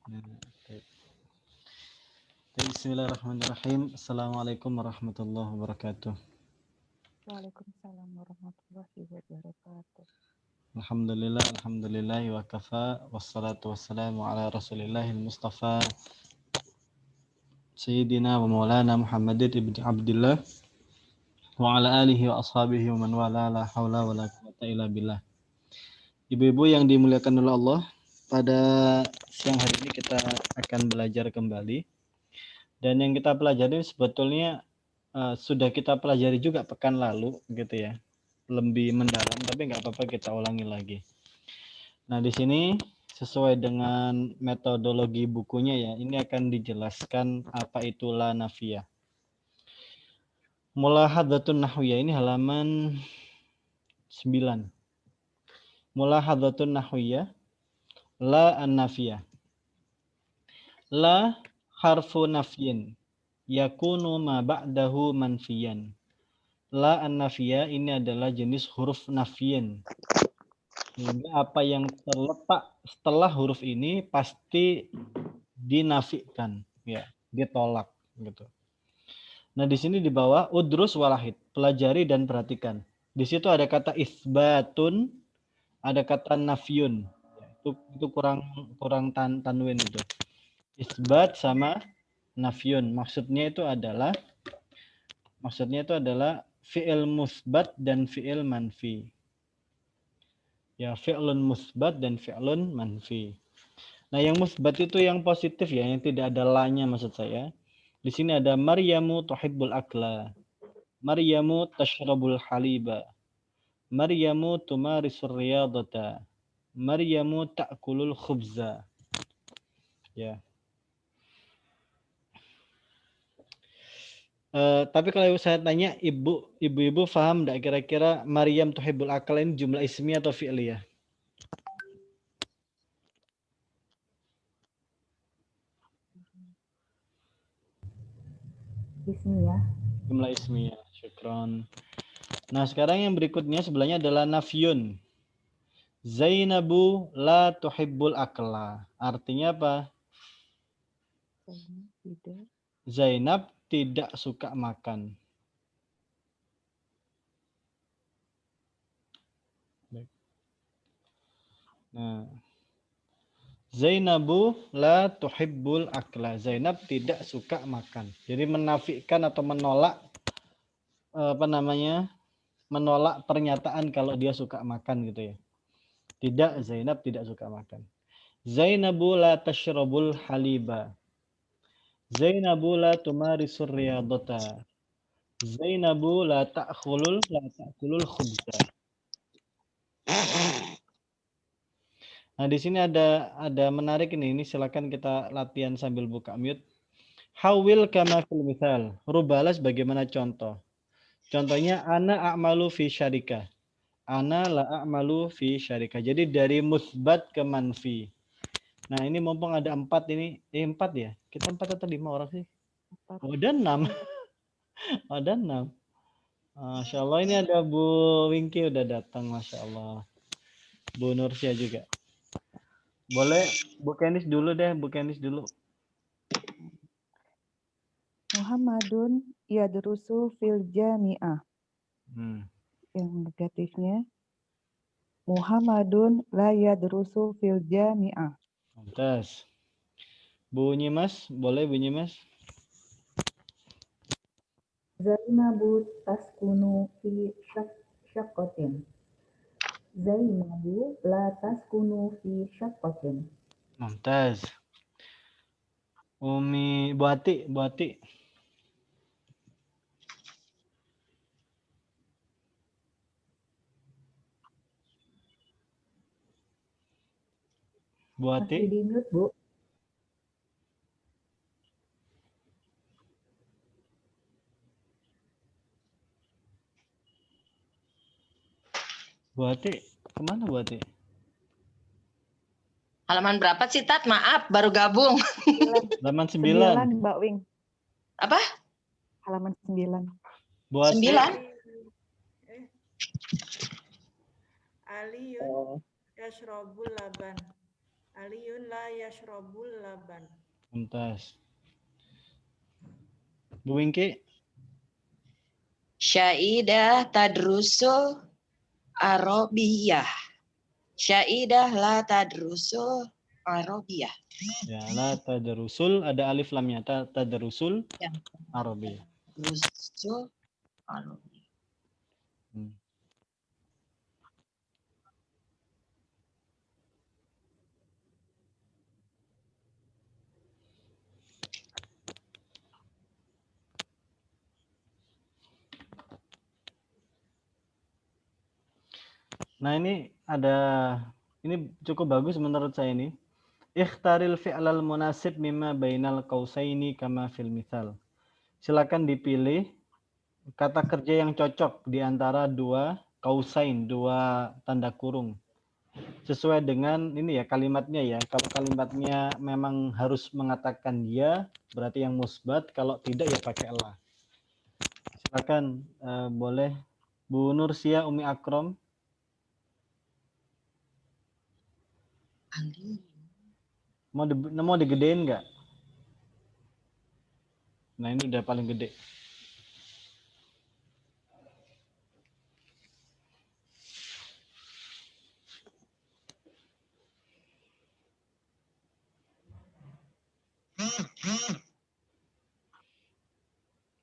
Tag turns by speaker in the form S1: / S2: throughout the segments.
S1: Baik. Bismillahirrahmanirrahim. Assalamualaikum warahmatullahi wabarakatuh.
S2: Waalaikumsalam warahmatullahi wabarakatuh.
S1: Alhamdulillah wa kafa wassalatu wassalamu ala Rasulillahil Mustafa Sayyidina wa Maulana Muhammadin ibn Abdullah wa ala alihi wa ashabihi wa man wala la haula wa la quwata illa billah. Ibu-ibu yang dimuliakan oleh Allah, pada siang hari ini kita akan belajar kembali. Dan yang kita pelajari sebetulnya sudah kita pelajari juga pekan lalu gitu ya. Lebih mendalam, tapi nggak apa-apa kita ulangi lagi. Nah, di sini sesuai dengan metodologi bukunya ya, ini akan dijelaskan apa itu la nafiyah. Mulahadzatun nahwiyah ini halaman 9. Mulahadzatun nahwiyah la an-nafiyah. La harfu nafyin yakunu ma ba'dahu manfiyan. La an-nafiyah ini adalah jenis huruf nafyin. Sehingga apa yang terletak setelah huruf ini pasti dinafikan, ya, ditolak gitu. Nah, di sini di bawah udrus walahid, pelajari dan perhatikan. Di situ ada kata isbatun, ada kata nafyun. Itu kurang tanwin itu. Isbat sama nafyun. Maksudnya itu adalah fi'il musbat dan fi'il manfi. Ya, fi'lun musbat dan fi'lun manfi. Nah, yang musbat itu yang positif ya, yang tidak ada la-nya maksud saya. Di sini ada Maryamu tuhibbul akla. Maryamu tashrabul haliba. Maryamu tumarisur riyadata. Maryamu ta'kulul khubza. Ya. Tapi kalau saya tanya ibu-ibu paham enggak kira-kira Maryam tuhibbul akla ini jumlah ismi atau fi'liyah?
S2: Bismillah.
S1: Jumlah ismiyah. Syukron. Nah, sekarang yang berikutnya sebelahnya adalah nafyun. Zainabu la tuhibbul akla. Artinya apa?
S2: Tidak.
S1: Zainab tidak suka makan. Nah, Zainabu la tuhibbul akla. Zainab tidak suka makan. Jadi menafikan atau menolak menolak pernyataan kalau dia suka makan gitu ya. Tidak, Zainab tidak suka makan. Zainabu la tashrabul haliba. Zainabu la tumarisur riyadata. Zainabu la ta'kulul khubza. Nah, di sini ada menarik ini silakan kita latihan sambil buka mute. Hawil kama fil misal. Rubalah sebagaimana contoh. Contohnya ana a'malu fi syarikah. Ana la a'malu fi syarikah. Jadi dari musbat ke manfi. Nah, ini mumpung ada 4 ini. 4 ya? Kita 4 atau 5 orang sih?
S2: 4.
S1: Oh, ada 6. Ada 6. Masya Allah, ini ada Bu Wingki udah datang, Masya Allah. Bu Nursia juga. Boleh Bu Kenis dulu deh, Bu Kenis dulu.
S2: Muhammadun yadrusu fil jami'ah.
S1: Hmm.
S2: Yang negatifnya Muhammadun la yadrusu fil jami'ah.
S1: Lantas. Bunyi Mas, boleh bunyi Mas?
S2: Zainabu taskunu fi syaqqatin. Zainabu la taskunu fi syaqqatin.
S1: Mumtaz. Umi Buati. Buati.
S2: Masih di mute, Bu.
S1: Buati, kemana Buati?
S3: Halaman berapa sih, Tat? Maaf, baru gabung.
S1: Halaman 9.
S2: 9, Mbak Wing.
S3: Apa?
S2: Halaman 9.
S1: Buati.
S3: 9.
S4: Aliyun yashrabul laban. Aliyun la yashrabul laban.
S1: Mumtaz. Bu Wingki,
S3: Syaidah tadrusul Arabiyah. Syaidah la tadrusul Arabiyah.
S1: ya la tadrusul ada alif lamnya tadrusul
S3: Ya.
S1: Arabi.
S3: Tadrusul Arabiyah.
S1: Hmm. Nah, ini cukup bagus menurut saya ini. Ikhtaril fi'lal munasib mimma bainal qausaini kama fil misal. Silakan dipilih kata kerja yang cocok di antara dua kausain, dua tanda kurung. Sesuai dengan ini ya kalimatnya ya. Kalau kalimatnya memang harus mengatakan ya, berarti yang musbat. Kalau tidak ya pakai la. Silakan boleh Bu Nursia Umi Akrom.
S3: Ali.
S1: Mau digedein nggak? Nah, ini udah paling gede.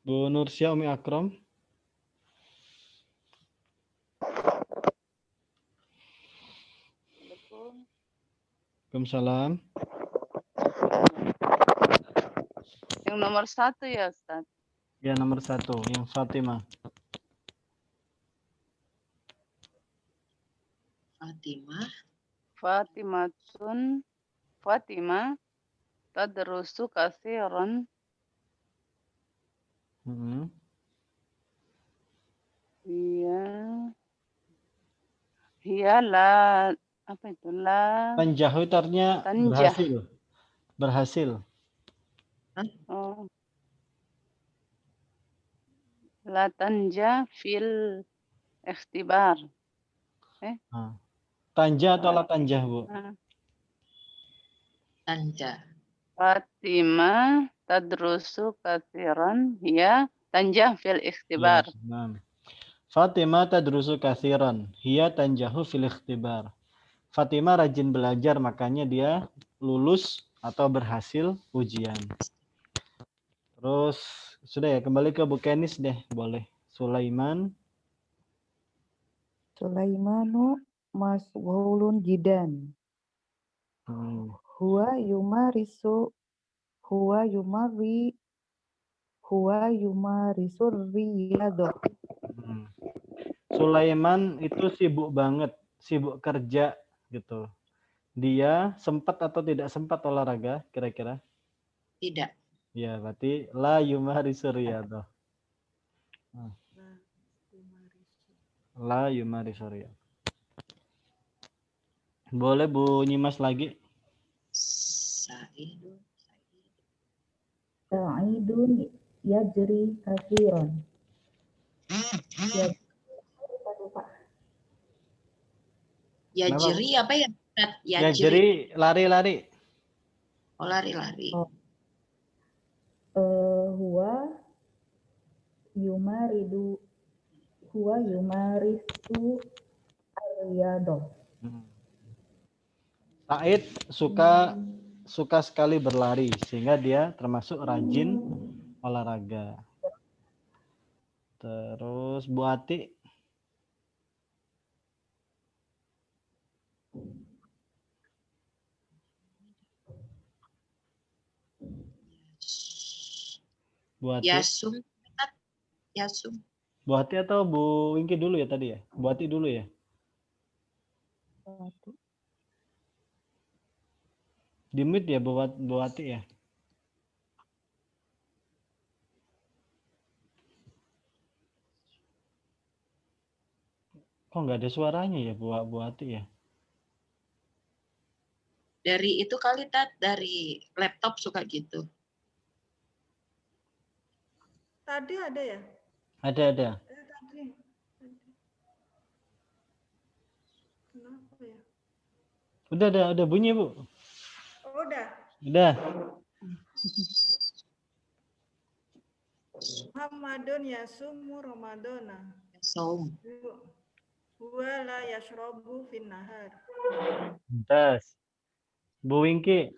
S1: Bu Nursia Umi Akrom. Waalaikumsalam.
S5: Yang nomor 1 ya, Ustaz.
S1: Ya, nomor 1, yang Fatimah.
S5: Fatimah tadrusu katsiran. Iya. Hiya la apa itu? La
S1: Tanjahu itu artinya
S5: tanjah.
S1: berhasil.
S5: Oh. La tanja fil ikhtibar.
S1: Tanja atau la tanjah, Bu?
S3: Tanja.
S5: Fatimah tadrusu katsiran. Hiya tanjah fil ikhtibar.
S1: Ya, nah. Fatimah tadrusu katsiran. Hiya tanjahu fil ikhtibar. Fatimah rajin belajar, makanya dia lulus atau berhasil ujian. Terus sudah ya, kembali ke Bu Kenis deh, boleh. Sulaiman.
S2: Sulaimanu masghulun jidan. Huwa yumarisu riyadhah.
S1: Sulaiman itu sibuk banget, sibuk kerja gitu. Dia sempat atau tidak sempat olahraga kira-kira?
S3: Tidak.
S1: Ya, berarti la yumarisu riyadhah. La yumarisu riyadhah. Boleh Bu Nyimas lagi?
S2: Sa'idun yajri katsiran.
S3: Yajri apa ya?
S1: Yajri lari-lari.
S3: Oh, lari-lari.
S2: Huwa yumarisu riyadhah.
S1: Said suka sekali berlari sehingga dia termasuk rajin olahraga. Terus Bu Ati. Bu Ati.
S3: Yasum.
S1: Bu Ati atau Bu Wingki dulu ya tadi ya? Bu Ati dulu ya? Di mute ya Bu Ati ya? Kok nggak ada suaranya ya Bu Ati ya?
S3: Dari itu kali dari laptop suka gitu.
S4: Tadi ada ya?
S1: Ada.
S4: Tadi. Kenapa ya?
S1: Udah bunyi, Bu.
S4: udah.
S1: Udah.
S4: Muhammadun yasumu Ramadana.
S3: Saum.
S4: Huwa la yashrabu fin nahar.
S1: Tes. Bu Wingki.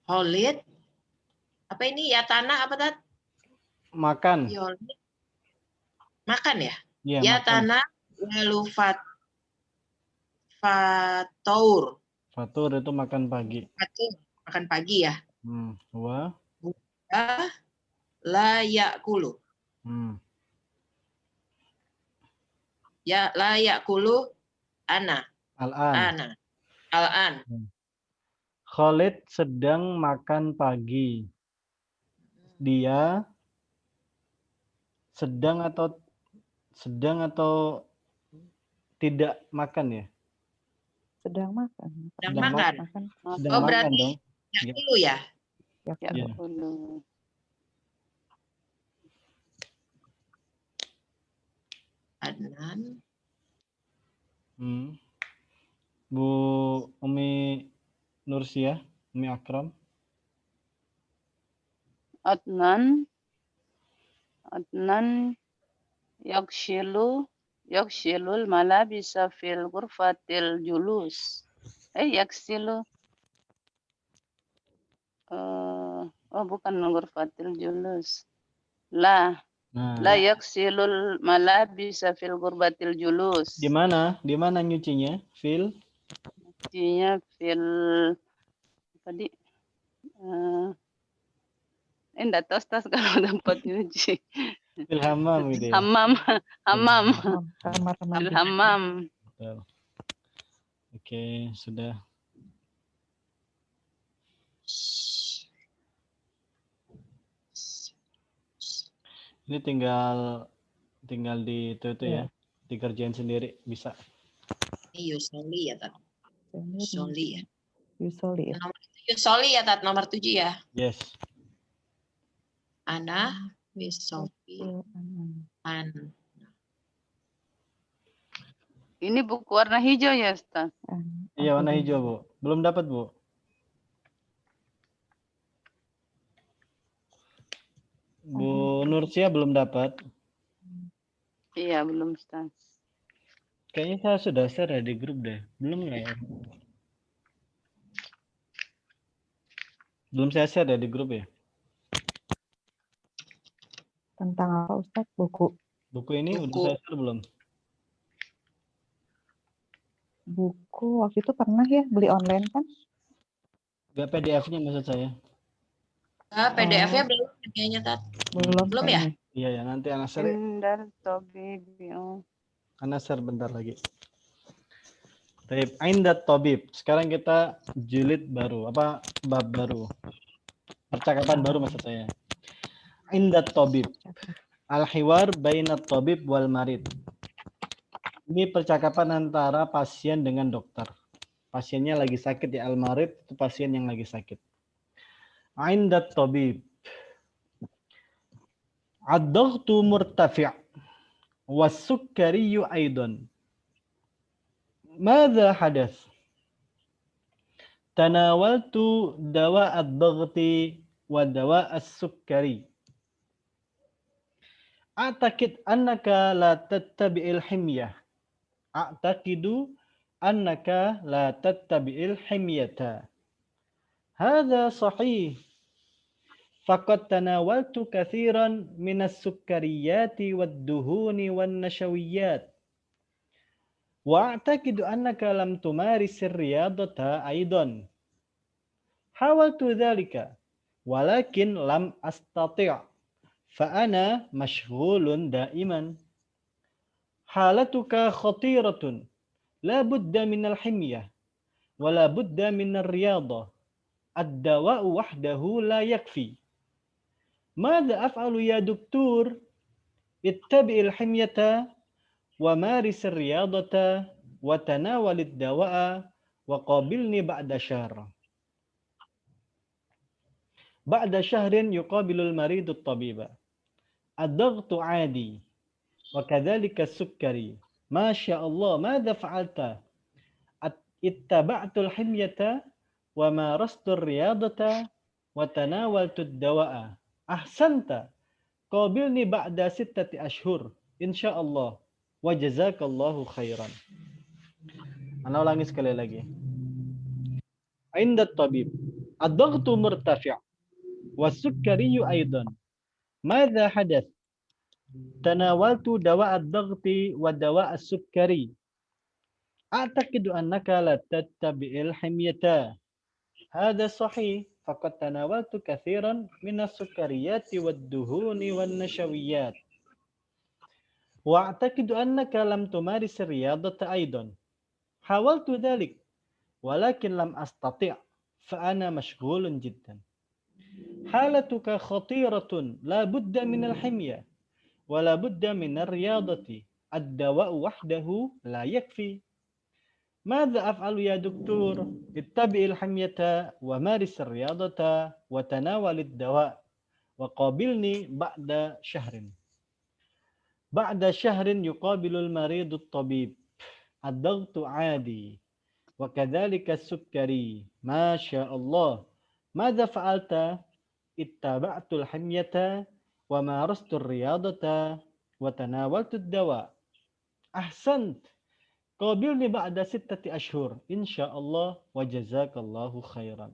S3: Khalid. Apa ini ya tanah apa tat?
S1: Makan.
S3: Yolid. Makan ya?
S1: Iya,
S3: Ya
S1: makan.
S3: tanah walufat fataur.
S1: Fatur itu makan pagi.
S3: Fatur makan pagi ya.
S1: Wa.
S3: La yakulu. Ya la yakulu ana.
S1: Al-an.
S3: Ana. Al-an.
S1: Khalid sedang makan pagi. Dia sedang atau tidak makan ya?
S2: Sedang makan.
S3: Sedang
S1: Sedang
S3: makan.
S1: Sedang
S3: Oh
S1: makan
S3: berarti
S1: dong.
S3: yakulu ya.
S2: Ya,
S1: Iya.
S5: Yakulu.
S3: Adnan.
S1: Bu Umi Nursiah, Umi Akram.
S5: Adnan yakshilul malabisa fil ghurfatil julus. Yaksilu. Oh bukan ghurfatil julus. La yaksilul malabisa fil ghurfatil julus.
S1: Di mana? Di mana nyucinya? Fil?
S5: Nyucinya fil tadi enggak tas kalau tempat nyuci.
S1: Fil hammam gitu ya.
S5: Hammam.
S2: Kamar
S5: Fil
S2: mandi.
S5: hammam.
S1: Betul. Oke, sudah. Ini tinggal di itu ya. Dikerjain sendiri bisa.
S3: Ini Yusoli ya tat. Yusoli ya.
S2: Yusoli ya.
S3: Yusoli ya tat nomor 7 ya.
S1: Yes.
S3: Ana bisofi an.
S5: Ini buku warna hijau ya, Ustaz?
S1: Iya, warna hijau, Bu. Belum dapat, Bu. Bu Nursia belum dapat.
S5: Iya, belum, Ustaz.
S1: Kayaknya saya sudah share ya di grup deh. Belum nggak ya? Belum saya share ya di grup ya?
S2: Tentang apa Ustaz? Buku.
S1: Buku ini udah saya share belum?
S2: Buku waktu itu pernah ya beli online kan?
S1: Gak PDF-nya maksud saya.
S3: PDF-nya belum kayaknya tat. Belum ya?
S1: Iya ya, nanti anak share.
S5: Indar Tobibi.
S1: Anak share bentar lagi. Taib Aindat Tabib. Sekarang kita jilid baru, bab baru. Percakapan baru maksud saya. Aindat Tabib. Al-hiwar bainat tabib wal marid. Ini percakapan antara pasien dengan dokter. Pasiennya lagi sakit ya, al-marid itu pasien yang lagi sakit. Aindat tabib. Ad-daghtu murtafi' was-sukkariyu aidan. Madza hadath? Tanawaltu dawa ad-daghti wa dawa as-sukkari. A'taqid annaka la tattabi'il himyah. A'taqidu annaka la tattabi'il himyata. Hadza sahih. Faqad tanawaltu katsiran minas sukkariyati wad-duhuni wan-nashawiyat. Wa a'taqidu annaka lam tumaris ar-riyadata aidan. Hawaltu dzalika walakin lam astati'. Fa'ana mashghulun da'iman. Halatuka khatiratun. La budda minal himyah. Wa la budda minar riyadah. Ad-dawa'u wahdahu la yakfi. Madza af'alu ya doktor? Ittabi'il himyata wa maris ar-riyadata wa tanawalid dawa'a wa qabilni ba'da syahr. Ba'da syahrin yuqabilul maridu at-tabiba. Ad-daghtu 'adi wa kadzalika as-sukkari. Masya Allah, madza fa'alta? ittaba'tul himyata wa marastur riyadata wa tanawaltud dawa'a. Ahsanta. Qabilni ba'da 6 ashhur. Insyaallah. Wa jazakallahu khairan. Ana ulangi sekali lagi. Inda tabib. Ad-daghtu murtafi'. Was-sukkariyu aidan. Madza hadath? Tanawaltu dawa' ad-daghti wa dawa' as-sukkari. A'taqidu annaka la tattabi'il himyata. Hadha sahih. Faqad tanawaltu katsiran min as-sukkariyati wad-duhuni wan-nashawiyat. Wa'taqidu annaka lam tumaris riyadata aidan. Hawaltu dhalik. Walakin lam astati'. Fa'ana mashghulun jiddan. Halatuka khatiratun. La budda min al-himya. Wa la budda min ar-riyadati. Ad-dawa'u wahdahu la yakfi. ماذا أفعل يا دكتور؟ اتبع الحمية ومارس الرياضة وتناول الدواء وقابلني بعد شهر. بعد شهر يقابل المريض الطبيب. الضغط عادي وكذلك السكري. ما شاء الله. ماذا فعلت؟ اتبعت الحمية ومارست الرياضة وتناولت الدواء. أحسنت. Qabilni ba'da 6 ashhur. Insyaallah wa jazakallahu khairan.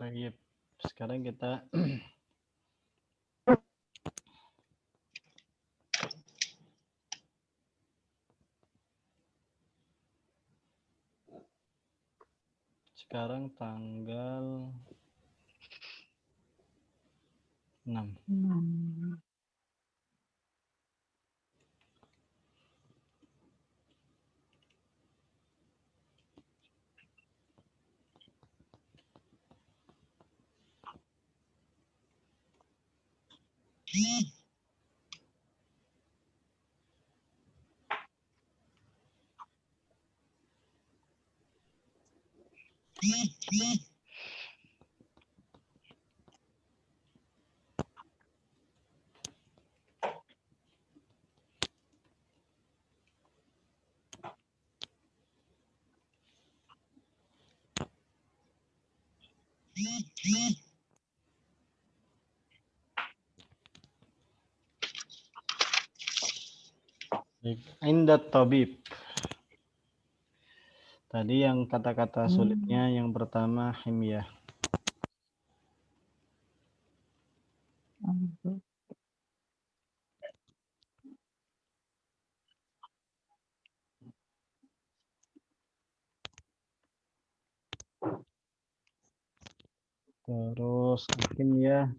S1: Baik, sekarang kita sekarang tanggal 6. Inda tabib. Tadi yang kata-kata sulitnya yang pertama himyah. Terus himyah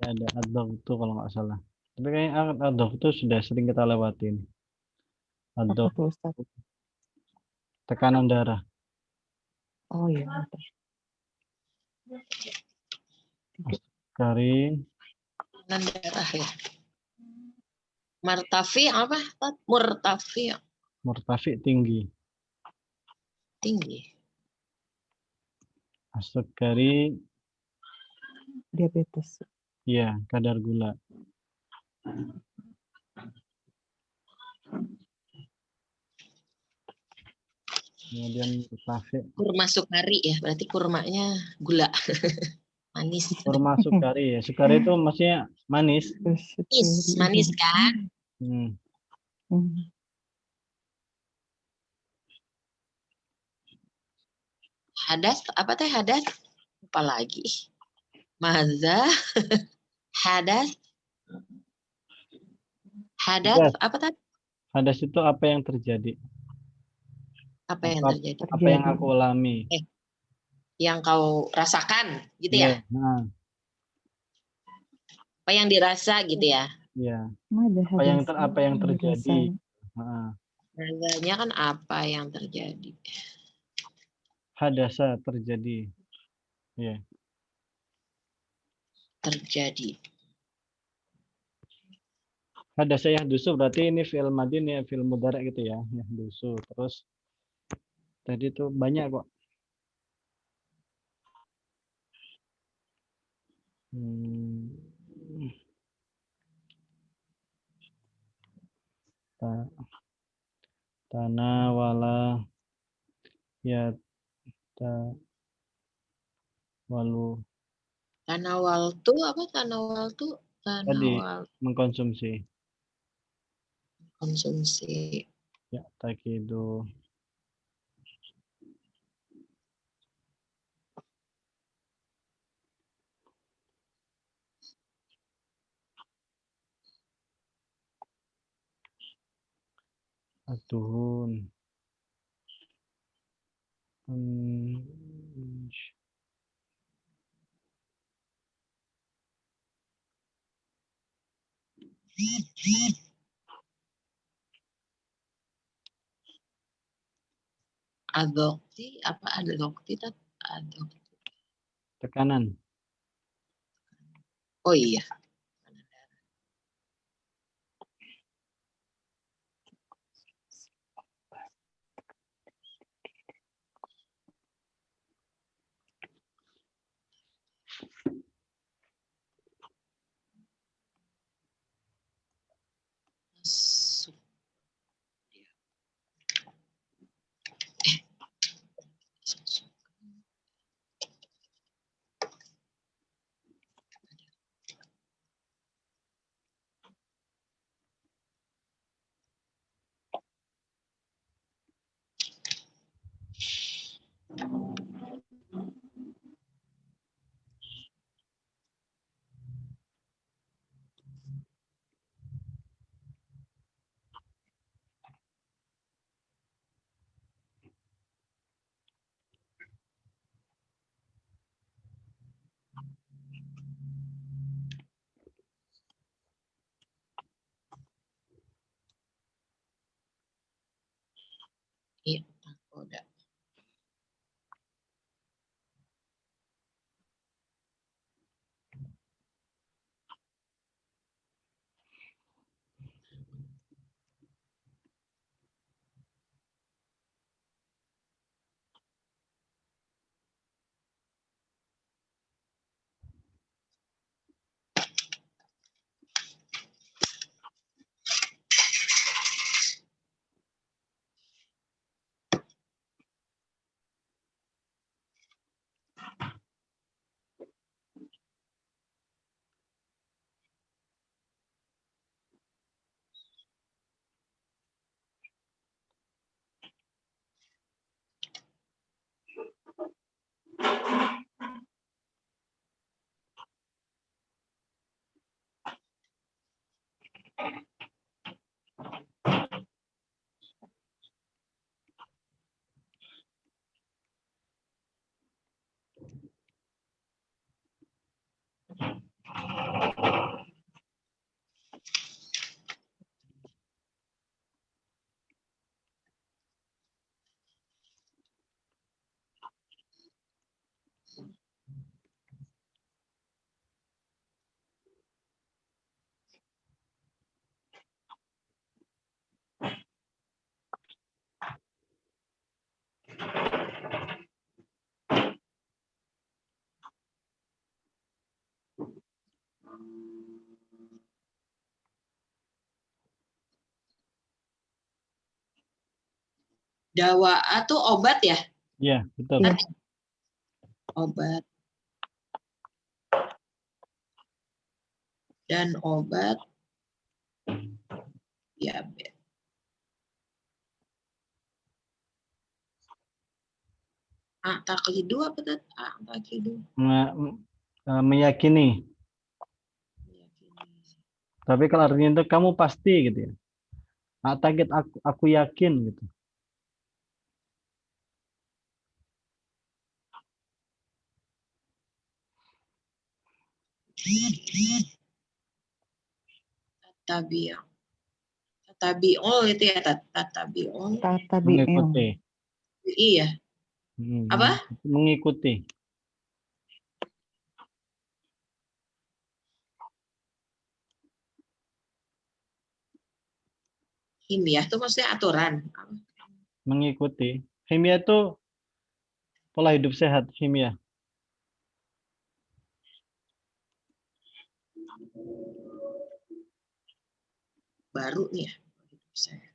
S1: ada ad-dhaghtu kalau nggak salah. Tapi kayaknya ad-dhaghtu sudah sering kita lewatin. Ad-dhaghtu, tekanan darah.
S2: Oh iya.
S1: Kari,
S3: Tekanan darah ya. Martafi apa? Murtafi
S1: murtafi tinggi.
S3: tinggi.
S1: As-sukari,
S2: Diabetes.
S1: ya kadar gula. Kemudian murtafi.
S3: Kurma sukari ya, berarti kurmanya gula. Manis.
S1: Kurma sukari ya. Sukari itu maksudnya manis.
S3: Manis kan? Hadas apa teh hadas? Apa lagi? Maza Hadas. Hadas
S1: Yes.
S3: apa tadi?
S1: Hadas itu apa yang terjadi?
S3: Apa yang
S1: Apa,
S3: terjadi?
S1: apa yang aku alami?
S3: Yang kau rasakan, gitu ya?
S1: Iya, nah,
S3: Apa yang dirasa, gitu ya?
S1: iya.
S2: Ada
S1: Apa yang terjadi?
S2: dirasa.
S1: Nah,
S3: Rasanya kan apa yang terjadi?
S1: hadasa terjadi. Iya.
S3: Terjadi.
S1: Hadasa yahdusu berarti ini fi'il madhi nih, fi'il mudhari gitu ya. Yahdusu. Terus tadi tuh banyak kok. Tanawala ya walu
S3: Tanawal tuh apa? Tanawal tuh
S1: tadi
S3: tanawal
S1: mengkonsumsi.
S3: konsumsi.
S1: Ya, takidu. Atuhun.
S3: Adokti apa adokti? Adokti.
S1: Tekanan.
S3: Oh iya. Masuk. Iya, nakoda. Dawa atau obat ya?
S1: Iya, betul.
S2: Iya.
S3: Obat. Dan obat diabetes. Takidu apa tadi? Takidu.
S1: Meyakini. Tapi kalau artinya itu kamu pasti gitu ya. Target aku yakin gitu.
S3: Tatabi'u. Tatabi'u itu ya, tatabi'u.
S2: Tatabi'u.
S1: Mengikuti.
S3: Iya. Apa?
S1: Mengikuti.
S3: Himyah itu maksudnya aturan.
S1: Mengikuti. Kimia itu pola hidup sehat, kimia.
S3: Baru nih ya. Saya.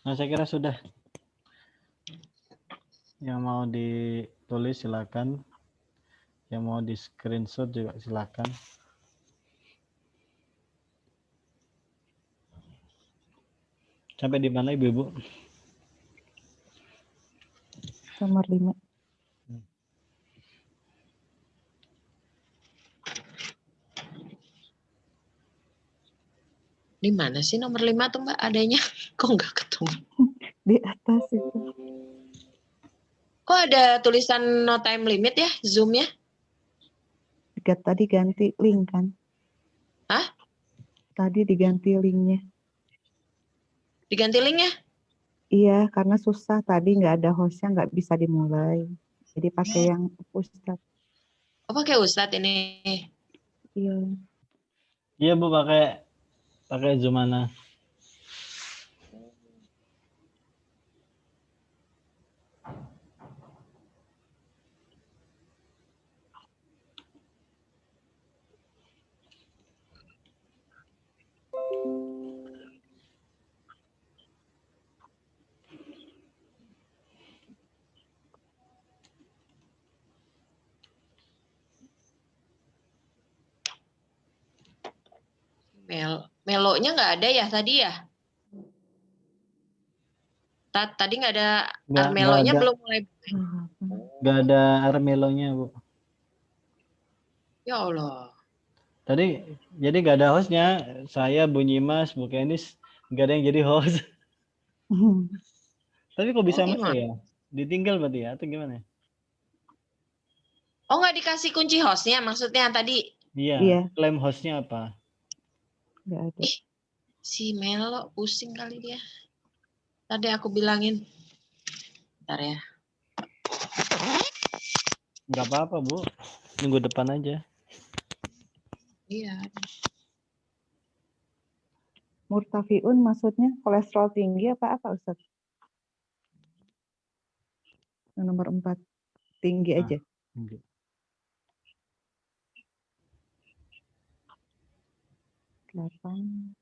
S1: Nah, saya kira sudah. Yang mau ditulis silakan. Yang mau di screenshot juga silakan. Sampai di mana Ibu-ibu?
S2: Nomor 5.
S3: Di mana sih nomor 5 tuh Mbak adanya? Kok nggak ketemu?
S2: Di atas itu.
S3: Kok ada tulisan no time limit ya Zoom-nya?
S2: Tadi ganti link kan?
S3: Hah?
S2: Tadi diganti linknya.
S3: Diganti linknya?
S2: Iya, karena susah. Tadi nggak ada hostnya, nggak bisa dimulai. Jadi pakai yang Ustadz.
S3: Oh pakai Ustadz ini.
S2: Iya.
S1: Iya Bu, pakai Zoom mana?
S3: Melonya nggak ada ya tadi ya? Tadi nggak ada
S1: Nggak
S3: Armelonya
S1: ada,
S3: belum mulai.
S1: nggak ada Armelonya, Bu.
S3: Ya Allah.
S1: Tadi jadi nggak ada hostnya. Saya, Bu Nyimas, Bu Kenis, nggak ada yang jadi host. Tapi kok bisa masuk
S3: Gimana?
S1: ya? Ditinggal berarti ya? Atau gimana?
S3: Oh, nggak dikasih kunci hostnya maksudnya tadi.
S1: Iya,
S2: Iya.
S1: klaim hostnya apa?
S2: Nggak ada.
S3: Ih, si Melo pusing kali dia. Tadi aku bilangin. Bentar ya.
S1: Nggak apa-apa, Bu. Minggu depan aja.
S3: Iya.
S2: Murtafiun maksudnya kolesterol tinggi apa Ustaz? Yang nomor 4 tinggi
S1: Nah.
S2: aja.
S1: Enggak.
S2: 8.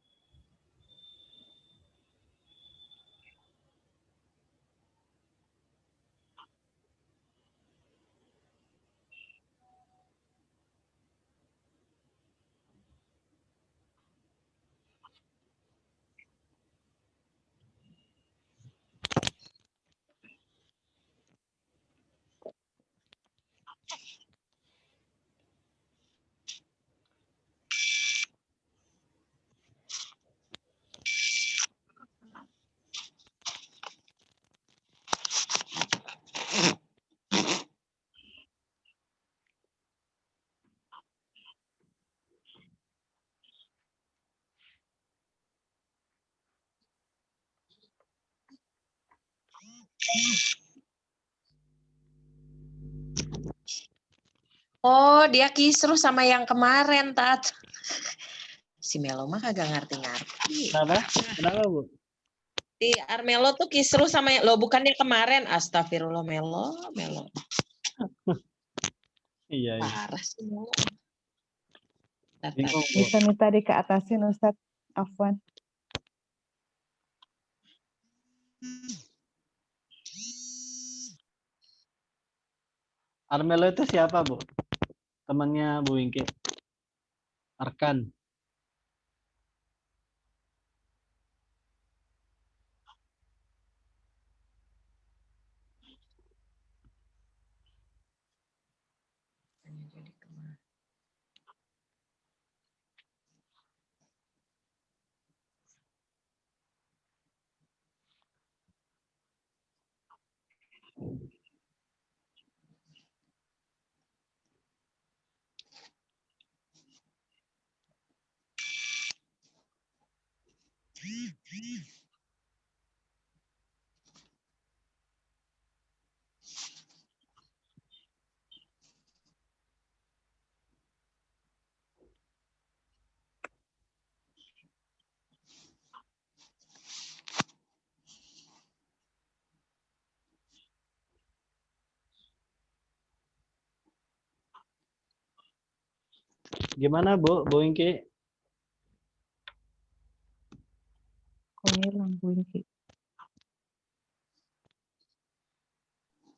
S3: Oh, dia kisruh sama yang kemarin, Tat. Si Melo mah kagak ngerti-ngerti.
S1: Kenapa? Kenapa, Bu?
S3: Si Armelo tuh kisruh sama lo bukannya kemarin. Astagfirullah Melo.
S1: Iya, iya.
S3: Parah sih Melo. Tat,
S1: Bingung, Bu.
S2: Bisa minta di ke atasin Ustaz. Afwan.
S1: Armelo itu siapa, Bu? Temannya Bu Wingki. Arkan. Gimana, Bu? Bu Wingki?
S2: Kok hilang Bu Inki?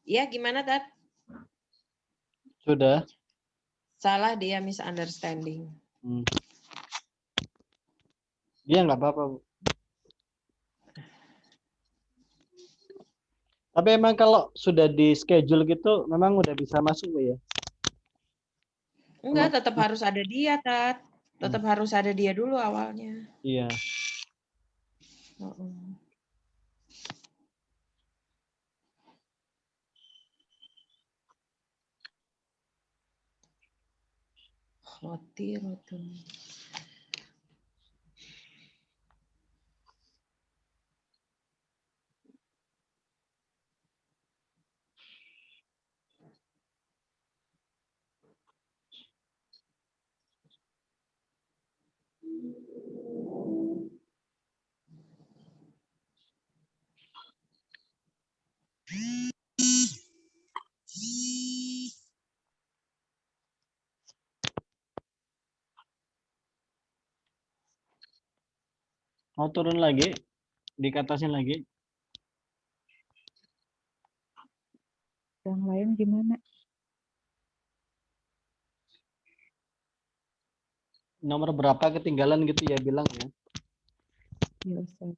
S3: Iya, gimana, Tat?
S1: Sudah?
S3: Salah dia misunderstanding.
S1: Iya, nggak apa-apa, Bu. Tapi emang kalau sudah di schedule gitu, memang udah bisa masuk, Bu, ya?
S3: Enggak, tetap harus ada dia, Tat. Tetap harus ada dia dulu awalnya.
S1: Iya.
S3: Roti.
S1: Mau turun lagi? Dikatasin lagi?
S2: Yang lain gimana?
S1: Nomor berapa ketinggalan gitu ya, bilang ya.
S2: Ya Ustaz.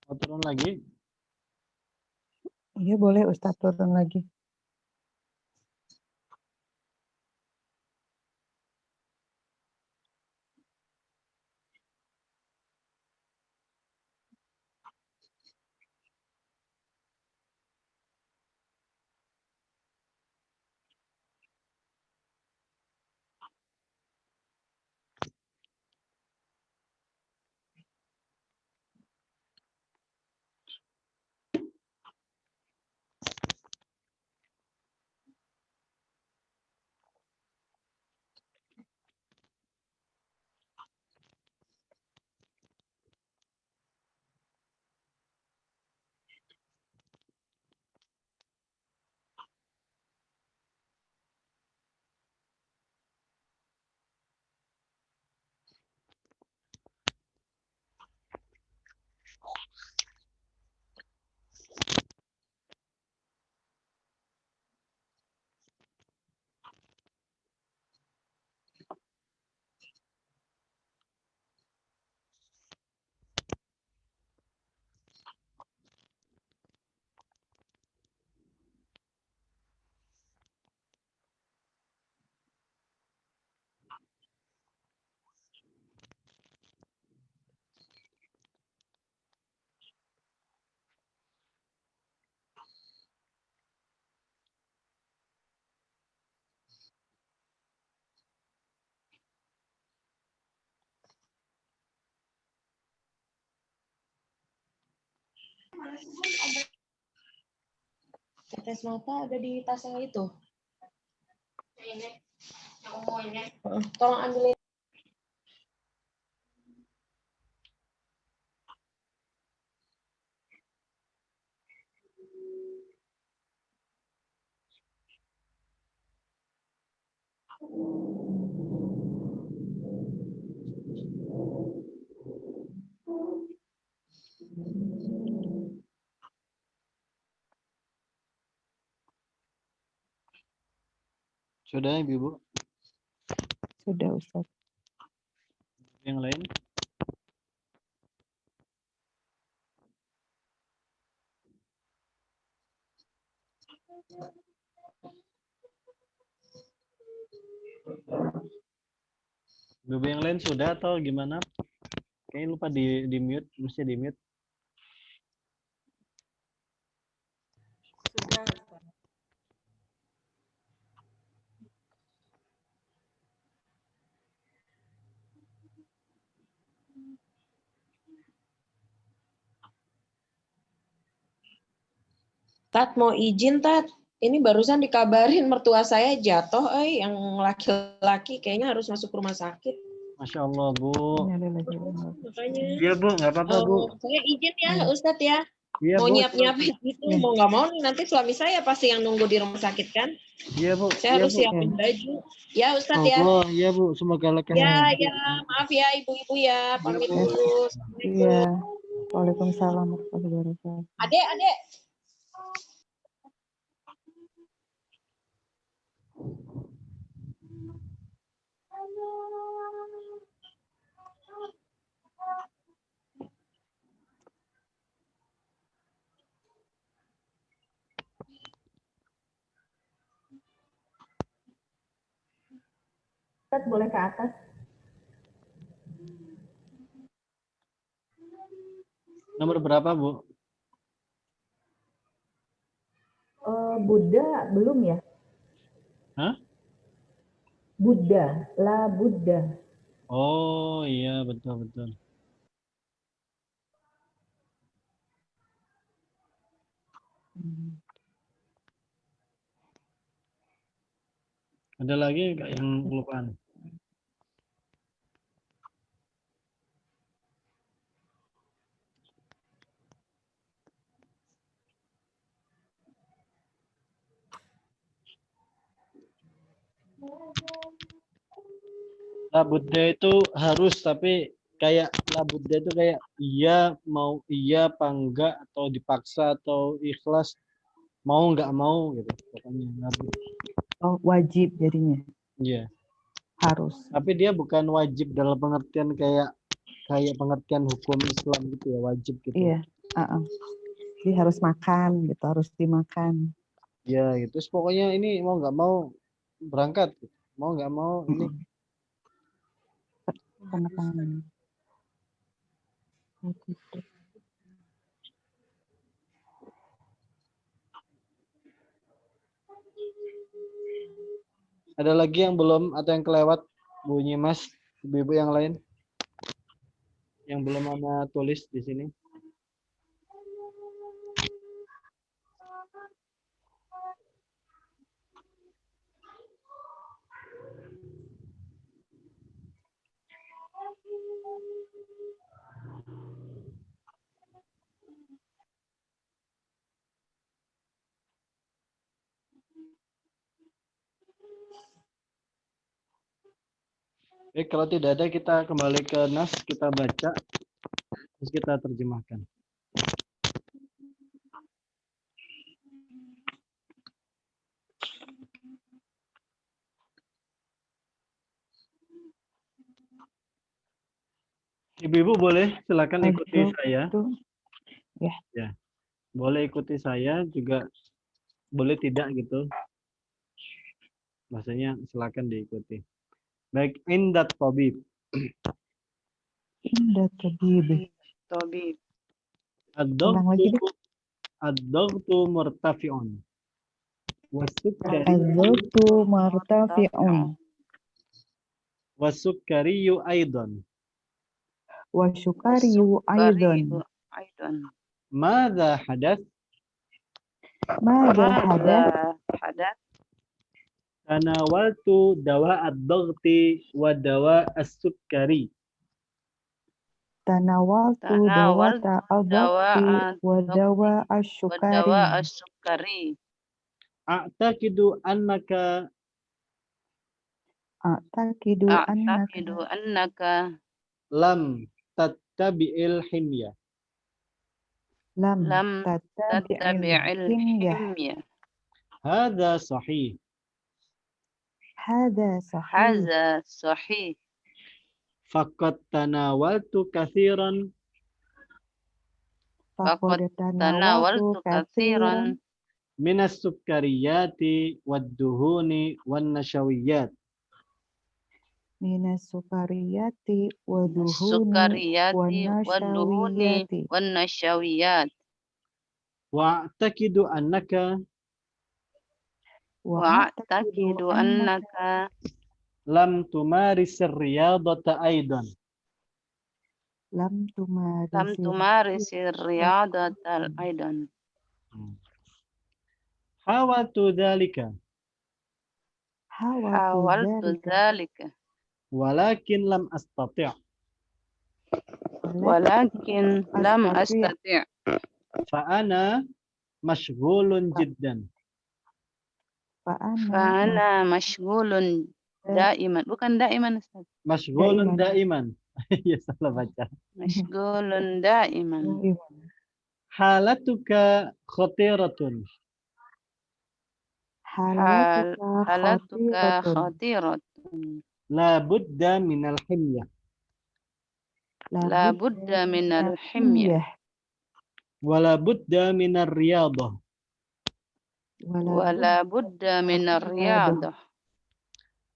S1: Mau turun lagi?
S2: Iya boleh Ustadz turun lagi.
S3: Tetes mata ada di tas yang itu. Tolong ambilin.
S1: Sudah Ibu?
S2: Sudah Ustadz.
S1: Yang lain? Ibu yang lain sudah atau gimana? Kayaknya lupa di mute, mesti di mute.
S4: Sudah, Ustaz.
S3: Tat mau izin Tat. Ini barusan dikabarin mertua saya jatuh, yang laki-laki kayaknya harus masuk rumah sakit.
S1: Masya Allah Bu.
S3: Makanya
S1: Iya Bu, nggak apa-apa Bu.
S3: saya izin ya Ustadz ya.
S1: Iya
S3: Mau
S1: Bu.
S3: nyiap-nyiapin gitu, mau nggak mau nanti suami saya pasti yang nunggu di rumah sakit kan.
S1: Iya Bu.
S3: Saya harus siapin baju. Ya Ustadz ya.
S1: Oh iya Bu, semoga lekas.
S3: Ya, maaf ya ibu-ibu ya, pamit dulu.
S2: Iya. Waalaikumsalam warahmatullahi wabarakatuh.
S3: Adek.
S2: Ustadz boleh ke atas.
S1: Nomor berapa Bu?
S2: Buddha belum ya?
S1: Hah?
S2: Buddha, la Buddha.
S1: Oh iya betul. Ada lagi nggak yang kelupaan? La Buddha itu harus, tapi kayak la Buddha itu kayak iya mau iya apa enggak, atau dipaksa atau ikhlas, mau nggak mau gitu pokoknya la Buddha.
S2: Oh, wajib jadinya.
S1: Iya.
S2: Harus.
S1: Tapi dia bukan wajib dalam pengertian kayak pengertian hukum Islam gitu ya, wajib gitu.
S2: Iya. Jadi harus makan gitu, harus dimakan.
S1: Ya, gitu. Terus pokoknya ini mau nggak mau berangkat, mau nggak mau ini.
S2: Tanda tangan. Oh, gitu.
S1: Ada lagi yang belum atau yang kelewat, Bu Nyimas, ibu-ibu yang lain yang belum Ana tulis di sini? Baik, kalau tidak ada kita kembali ke nas, kita baca, terus kita terjemahkan. Ibu-ibu boleh silakan ikuti saya. Ya, boleh ikuti saya juga, boleh tidak gitu. Bahasanya silakan diikuti. Baik, indat tabib.
S2: Indah tabib.
S5: Tabib.
S2: Ulang lagi deh.
S1: Ad-daghtu murtafi'un.
S2: Az-zawtu martafi'un.
S1: Wasukariyu aidan.
S2: Wa syukariyu aidan.
S5: Aidan.
S1: Madza hadath?
S2: Mada hadas?
S5: Hadas.
S1: Tanawaltu dawa ad-daghti wa dawa as-sukari.
S2: Tanawaltu dawata adhaqti wa dawa asyukari.
S5: Dawa as-sukari.
S1: A'taqidu annaka
S2: A'taqidu
S5: A'taqidu annaka
S1: lam tattabi'il himya.
S2: lam
S5: lam
S2: tattabi'il
S5: tattabi'il
S2: himyah.
S5: himya.
S1: Hadza sahih.
S2: Hadza sahih.
S5: Hadza sahih.
S1: Faqad tanawaltu kathiran
S2: Faqad tanawaltu katsiran
S1: minas sukariyati wad-duhuni wan-nashawiyat.
S2: minas sukariyati wa duhuni
S5: Sukariyati
S2: wa
S5: wad-duhuni
S2: nashawiyati.
S5: wan-nashawiyat.
S1: Wa'taqidu annaka
S5: Wa'taqidu annaka
S1: lam tumaris riyadata aidan.
S2: lam
S5: lam tumarisi riyadatal aidan.
S1: Hawaltu dzalika
S5: Hawaltu dzalika
S1: walakin lam astati'.
S5: walakin lam astati'.
S1: Fa'ana mashghulun jiddan.
S5: Fa'ana mashghulun daiman. Bukan daiman, Ustaz.
S1: Mashghulun daiman. Ya salah baca.
S5: Mashghulun daiman.
S1: Halatuka khatiratun.
S5: Halatuka khatiratun.
S1: La budda minal himya.
S5: La budda minal himya.
S1: Wala budda minar riyadah.
S5: Wala budda minar riyadah.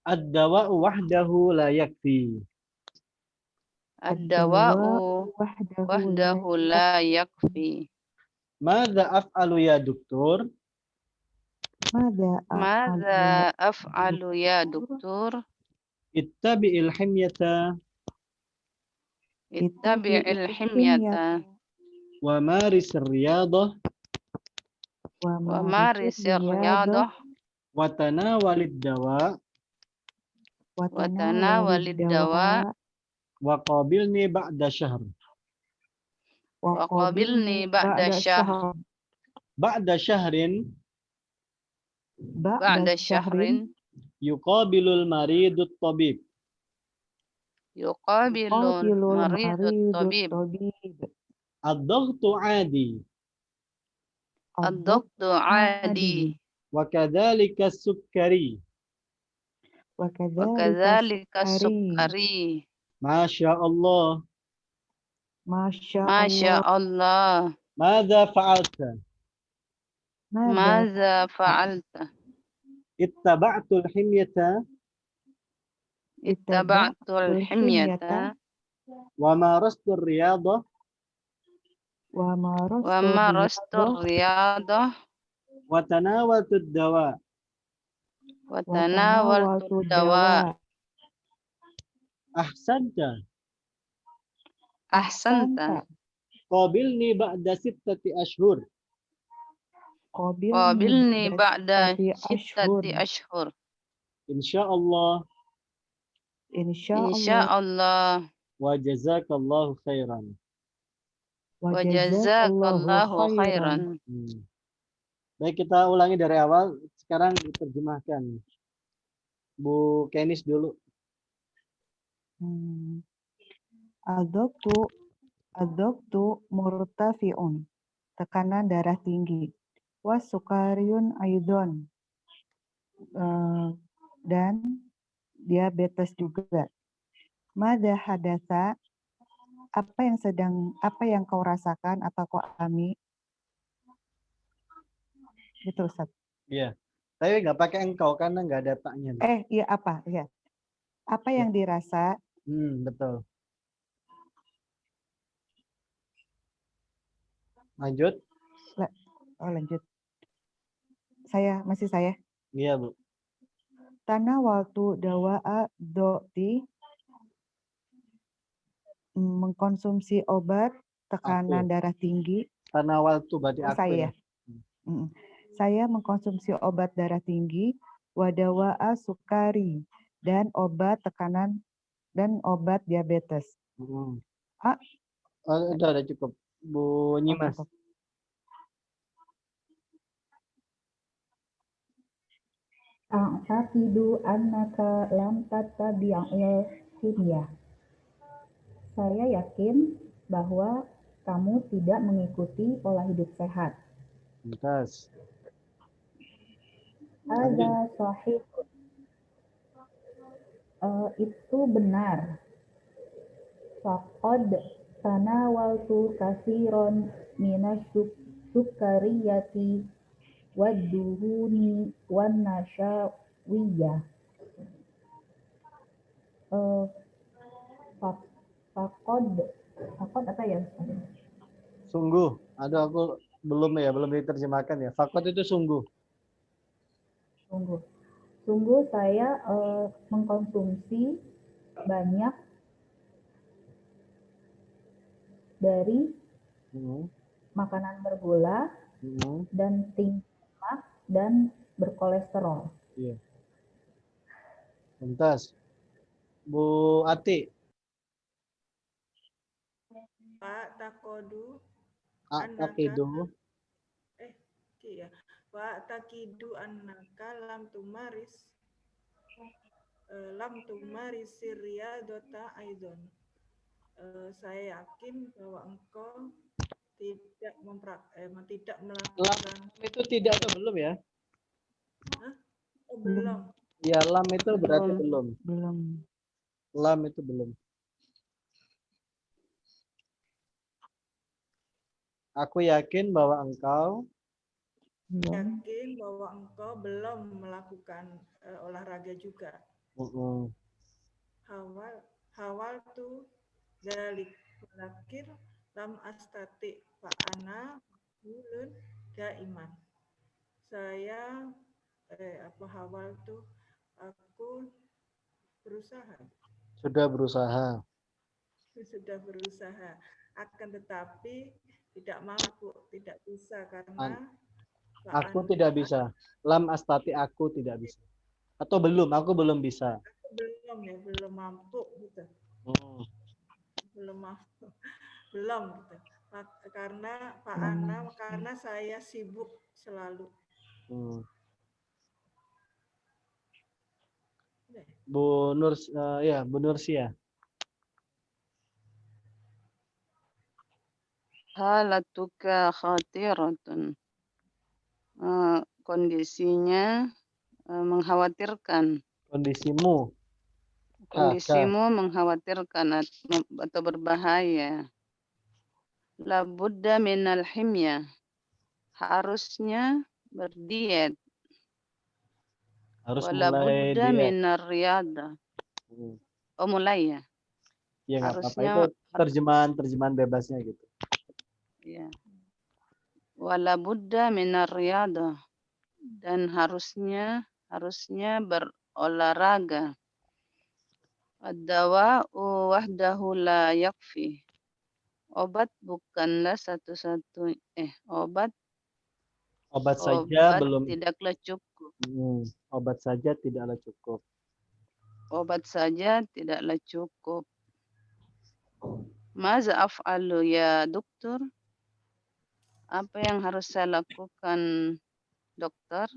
S1: Ad-dawa'u wahdahu la yakfi.
S5: Ad-dawa'u wahdahu la yakfi.
S1: Madza af'alu ya doktor?
S5: Madza af'alu ya doktor?
S1: Ittabi'il himyata
S5: Ittabi'il himyata
S1: wa maris riyadah
S5: wa maris riyadah
S1: wa tanawalid dawa
S5: wa tanawalid dawa
S1: wa qabilni ba'da syahr.
S5: wa qabilni ba'da syahr.
S1: Ba'da syahrin
S5: Ba'da syahrin
S1: yuqabilul maridut tabib.
S5: yuqabilul maridut tabib.
S1: Ad-daghtu 'adi
S5: Ad-daghtu 'adi
S1: wa kadzalika as-sukkari.
S5: wa kadzalika as-sukari.
S1: Masya Allah.
S5: Masya Allah.
S1: Madza fa'alta?
S2: Mada
S5: Madza fa'alta?
S1: Ittaba'tul himyata
S5: Ittaba'tul himyata
S1: wa marastur riyadah
S2: wa
S5: wa
S2: marastu
S5: marastur riyadah
S1: wa tanawaltud dawa.
S5: wa
S2: wa
S5: tanawaltud
S2: tanawaltu
S5: dawa.
S2: dawa.
S1: Ahsanta.
S5: Ahsanta.
S1: Qabilni ba'da 6 ashhur.
S5: Qabilni ba'da
S2: sittati
S5: sittati ashhur.
S1: Insyaallah.
S2: Insyaallah.
S5: Insyaallah.
S1: Wa jazakallahu khairan.
S2: Wa
S5: Wa
S2: jazakallahu
S5: jazakallahu
S2: khairan.
S5: khairan.
S1: Baik, kita ulangi dari awal. Sekarang diterjemahkan. Bu Kenis dulu.
S2: Adoktu murtafi'un. Tekanan darah tinggi. Wasukariun aidon. Dan diabetes juga. Mada hadasa. Apa yang kau rasakan atau kau alami? Gitu, Ustaz.
S1: Iya. Tapi nggak pakai engkau karena nggak ada taknya.
S2: Iya apa? Iya. Apa yang dirasa?
S1: Betul. Lanjut.
S2: Lanjut. Masih saya.
S1: Iya, Bu.
S2: Tanawaltu dawa'a do'ti. Mengkonsumsi obat tekanan darah tinggi.
S1: Tanawaltu berarti aku
S2: Saya.
S1: ya.
S2: Saya mengkonsumsi obat darah tinggi, wadawa'a sukari, dan obat tekanan dan obat diabetes.
S1: Udah cukup. Bu Nyimas.
S6: A'taqidu annaka lam tattabi'il himyah. Saya yakin bahwa kamu tidak mengikuti pola hidup sehat.
S1: Mumtaz.
S6: Ada sahih. Itu benar. Faqad tanawaltu katsiran minas sukariyati wad-duhuni wan nasyawiyah. Faqad apa ya?
S1: Sungguh. Aduh, aku belum diterjemahkan ya. Fakot itu sungguh.
S6: Sungguh saya mengkonsumsi banyak dari makanan bergula dan tinggi lemak dan berkolesterol.
S1: Iya. Tuntas. Bu Ati.
S4: Pak takodu
S1: Takidu.
S4: Wa takidu annaka lam tumaris riyadata aidon. Saya yakin bahwa engkau tidak melakukan.
S1: Lam itu tidak atau belum ya?
S4: Belum.
S1: Ya, lam itu berarti belum. Lam itu belum. Aku yakin bahwa engkau
S4: belum melakukan olahraga juga. Hawal tu zalik lakir lam astati fa'ana ulun daiman. Saya hawal tu aku berusaha.
S1: Sudah berusaha.
S4: Akan tetapi tidak mampu, tidak bisa karena
S1: aku tidak bisa. Lam astati aku tidak bisa. Atau belum, aku belum bisa.
S4: Belum mampu gitu. Belum mampu. Belum gitu. Karena saya sibuk selalu.
S1: Bu Nursia.
S5: Halatuka khatiratun. Kondisinya mengkhawatirkan.
S1: Kondisimu
S5: mengkhawatirkan atau berbahaya. Labudda minal himya. Harusnya berdiet.
S1: Harus
S5: Wala
S1: mulai
S5: budda
S1: diet.
S5: minar riyada. Oh, mulai ya.
S1: Ya nggak apa-apa.
S5: Harusnya
S1: Itu terjemahan bebasnya gitu.
S5: ya. Wala budda minar riyada. Dan harusnya berolahraga. Ad-dawa'u wahdahu la yakfi. Obat bukanlah
S1: Obat saja
S5: obat
S1: belum.
S5: tidaklah cukup.
S1: Obat saja tidaklah cukup.
S5: Obat saja tidaklah cukup. Maza af'alu ya dokter? Apa yang harus saya lakukan, dokter?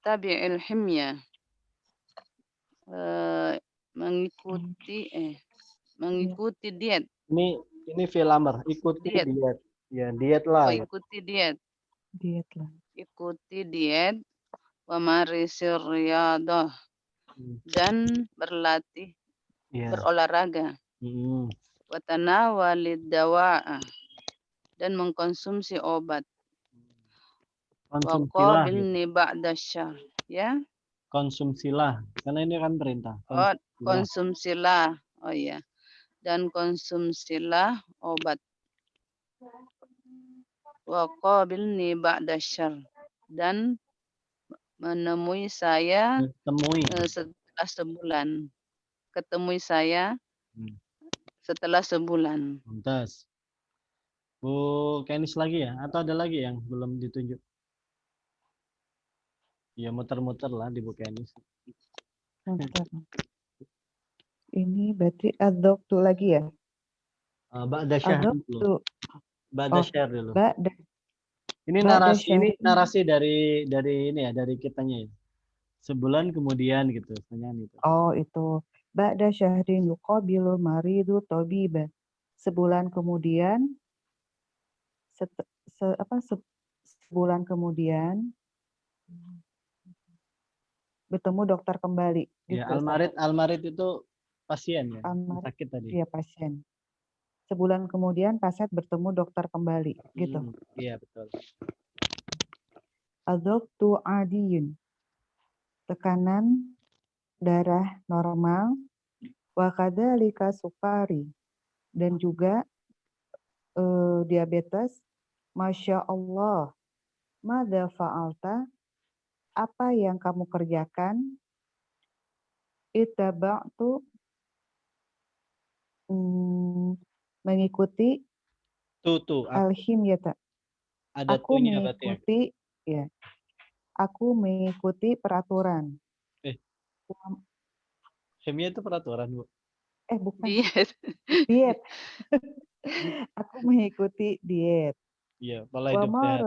S5: Tabi'il himya. Mengikuti diet.
S1: Ini fi'il amr. Ikuti
S5: Diet.
S1: diet. Ya, diet lah. Ya.
S5: Ikuti diet.
S2: Diet lah.
S5: Ikuti diet. Wa marisir riyadah. Dan berlatih.
S1: Ya.
S5: Berolahraga. Wa tanawalid dawa'a. Dan mengkonsumsi obat. Wa
S1: Konsumsilah.
S5: qabilni ba'da syahr. Ya.
S1: Konsumsilah. Karena ini kan perintah.
S5: Oh, konsumsilah. Oh iya. Dan konsumsilah obat. Wa qabilni ba'da syahr. Dan menemui saya setelah sebulan. Ketemui saya setelah sebulan.
S1: Lantas. Bu Kenis lagi ya? Atau ada lagi yang belum ditunjuk? Ya muter-muter lah di Bu Kenis.
S2: Bentar. Ini berarti ad-doktu lagi ya?
S1: Ba'da syahr dulu. Ba'da syahr dulu. Ini narasi dari ini ya, dari kitanya ya. Sebulan kemudian gitu, pertanyaan itu.
S2: Oh, itu. Ba'da syahrin yuqabilu maridu tabiba. Sebulan kemudian sebulan kemudian bertemu dokter kembali. Gitu,
S1: ya, Al-Marid itu pasien ya, sakit tadi.
S2: Iya, pasien. Sebulan kemudian pasien bertemu dokter kembali, gitu.
S1: Iya, betul.
S2: Ad-doktu adiyun. Tekanan darah normal, wa kadzalika sukari, dan juga diabetes. Masya Allah, madza fa'alta, apa yang kamu kerjakan? Ittaba'tu, mengikuti al-himyata. Aku mengikuti ya. Aku mengikuti peraturan.
S1: Himya itu peraturan, Bu.
S2: Bukan.
S5: Diet.
S2: Aku mengikuti diet.
S1: Iya, pola hidup sehat.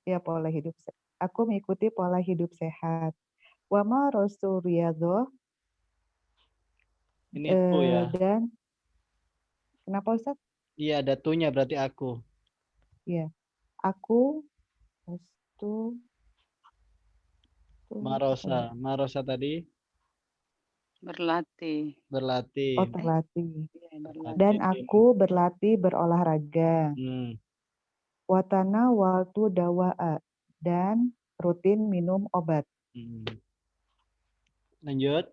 S2: Ya, pola hidup sehat. Aku mengikuti pola hidup sehat. Wa ma rasul riyadhah.
S1: Ini tu ya.
S2: Dan kenapa Ustaz?
S1: Iya, ada tunya berarti aku.
S2: Iya. Aku itu
S1: Marosa tadi
S5: berlatih.
S2: Oh, terlatih. Dan aku berlatih berolahraga. Watana waltu dawa'a, dan rutin minum obat.
S1: Lanjut,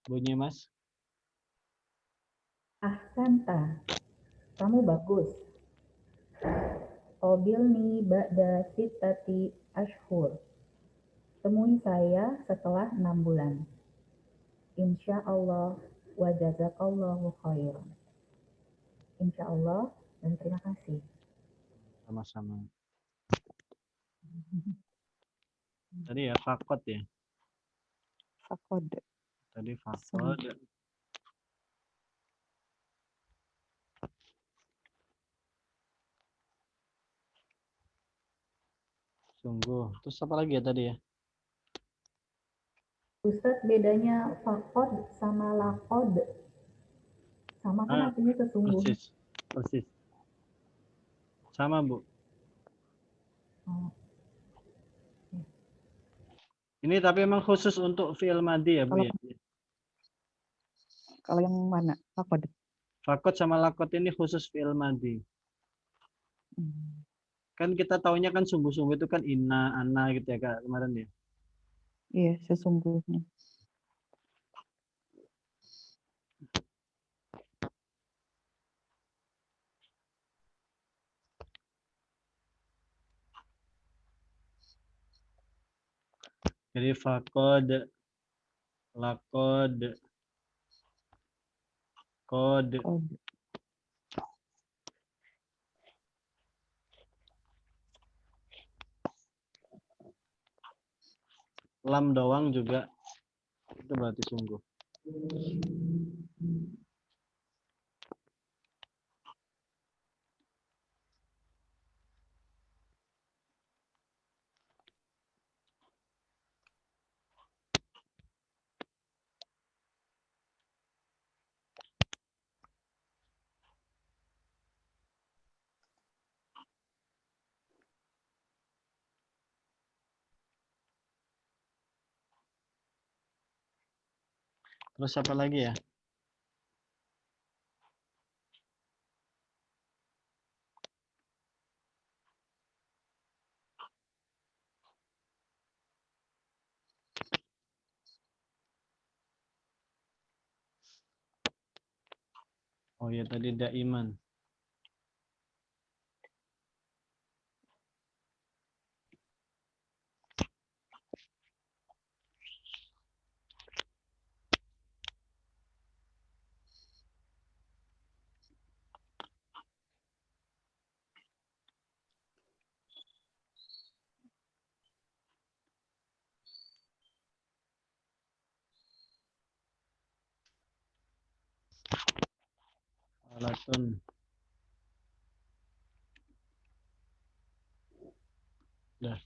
S1: bunyi Mas.
S6: Ahsanta, kamu bagus. Qabilni ba'da sittati ashhur. Temui saya setelah 6 bulan. Insya Allah wa jazakallahu khairan. Insya Allah dan terima kasih.
S1: Sama-sama. Tadi ya fakot ya.
S2: Fakod.
S1: Tadi fakod. Sungguh. Terus apa lagi ya tadi ya?
S6: Ustaz, bedanya fakod sama lakod. Sama kan artinya sesungguhnya.
S1: Persis. Sama, Bu. Ini tapi memang khusus untuk fi'il madhi ya, Bu ya?
S2: Kalau yang mana? Faqad.
S1: Fakot sama lakot ini khusus fi'il madhi.
S2: Hmm.
S1: Kan kita taunya kan sungguh-sungguh itu kan inna, anna gitu ya Kak kemarin ya.
S2: Iya, sesungguhnya.
S1: Jadi fakod, lakod, kod.
S2: Qad.
S1: Lam doang juga itu berarti sungguh. Terus apa lagi ya? Oh ya tadi daiman. Alatun. Dah.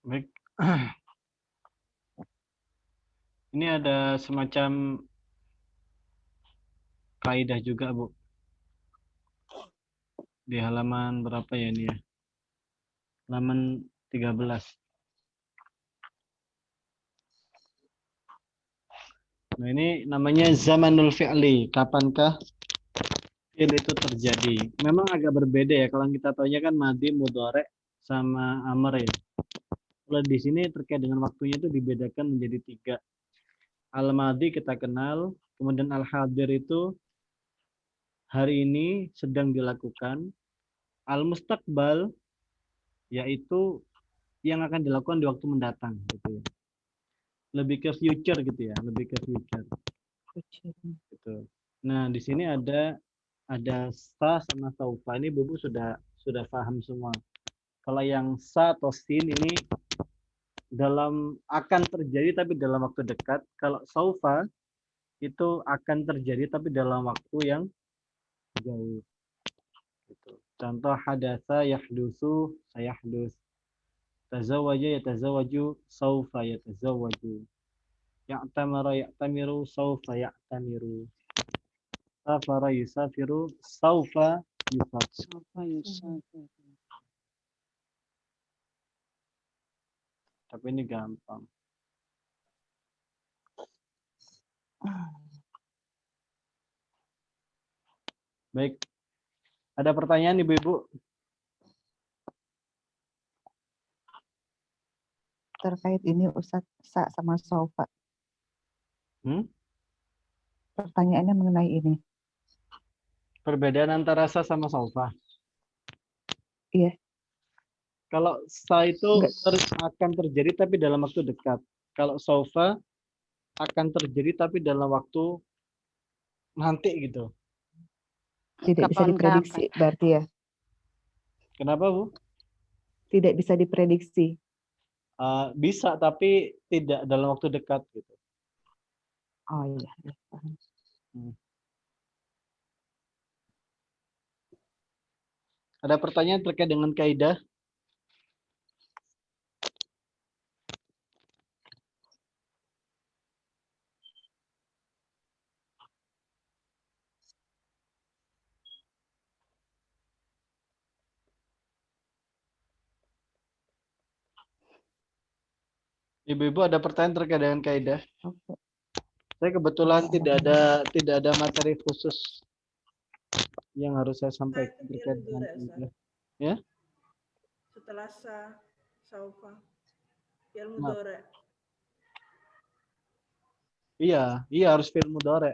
S1: Baik. Ini ada semacam kaidah juga, Bu. Di halaman berapa ya ini ya? Halaman 13. Nah, ini namanya zamanul fi'li. Kapankah fi'il itu terjadi? Memang agak berbeda ya. Kalau kita taunya kan madi, mudhari, sama amr ya. Kalau di sini terkait dengan waktunya itu dibedakan menjadi 3. Al-madi kita kenal, kemudian al-hadir itu hari ini sedang dilakukan. Al-mustaqbal yaitu yang akan dilakukan di waktu mendatang gitu ya. Lebih ke future gitu ya, lebih ke future gitu. Nah, di sini ada sa sama saufa. Ini Bubu sudah paham semua. Kalau yang sa atau sin ini dalam akan terjadi tapi dalam waktu dekat. Kalau saufa itu akan terjadi tapi dalam waktu yang jauh. Gitu. Contoh hadatsa yahdusu sayahdus. Tazawwaja yatazawwaju saufa yatazawwaju. Ya'tamara ya'tamiru saufa ya'tamiru. Safara yusafiru saufa yusafiru. Tapi ini gampang. Baik. Ada pertanyaan Ibu-ibu?
S2: Terkait ini Ustadz, sa sama saufa. Pertanyaannya mengenai ini.
S1: Perbedaan antara sa sama saufa.
S2: Iya.
S1: Kalau sa itu
S2: Enggak.
S1: akan terjadi tapi dalam waktu dekat. Kalau saufa akan terjadi tapi dalam waktu nanti gitu.
S2: Tidak bisa diprediksi berarti ya?
S1: Kenapa, Bu?
S2: Tidak bisa diprediksi.
S1: Bisa tapi tidak dalam waktu dekat gitu.
S2: Oh iya, iya. Paham.
S1: Ada pertanyaan terkait dengan kaidah? Ibu-ibu ada pertanyaan terkait dengan kaidah?
S2: Oke.
S1: Saya kebetulan tidak ada materi khusus yang harus saya sampaikan
S4: itu
S1: terkait
S4: fi'il
S1: dengan
S4: mudhari', Ustaz.
S1: kaidah. Ya?
S4: Setelah saufa. Fi'il
S1: Maaf.
S4: mudhari'.
S1: Iya harus fi'il mudhari'.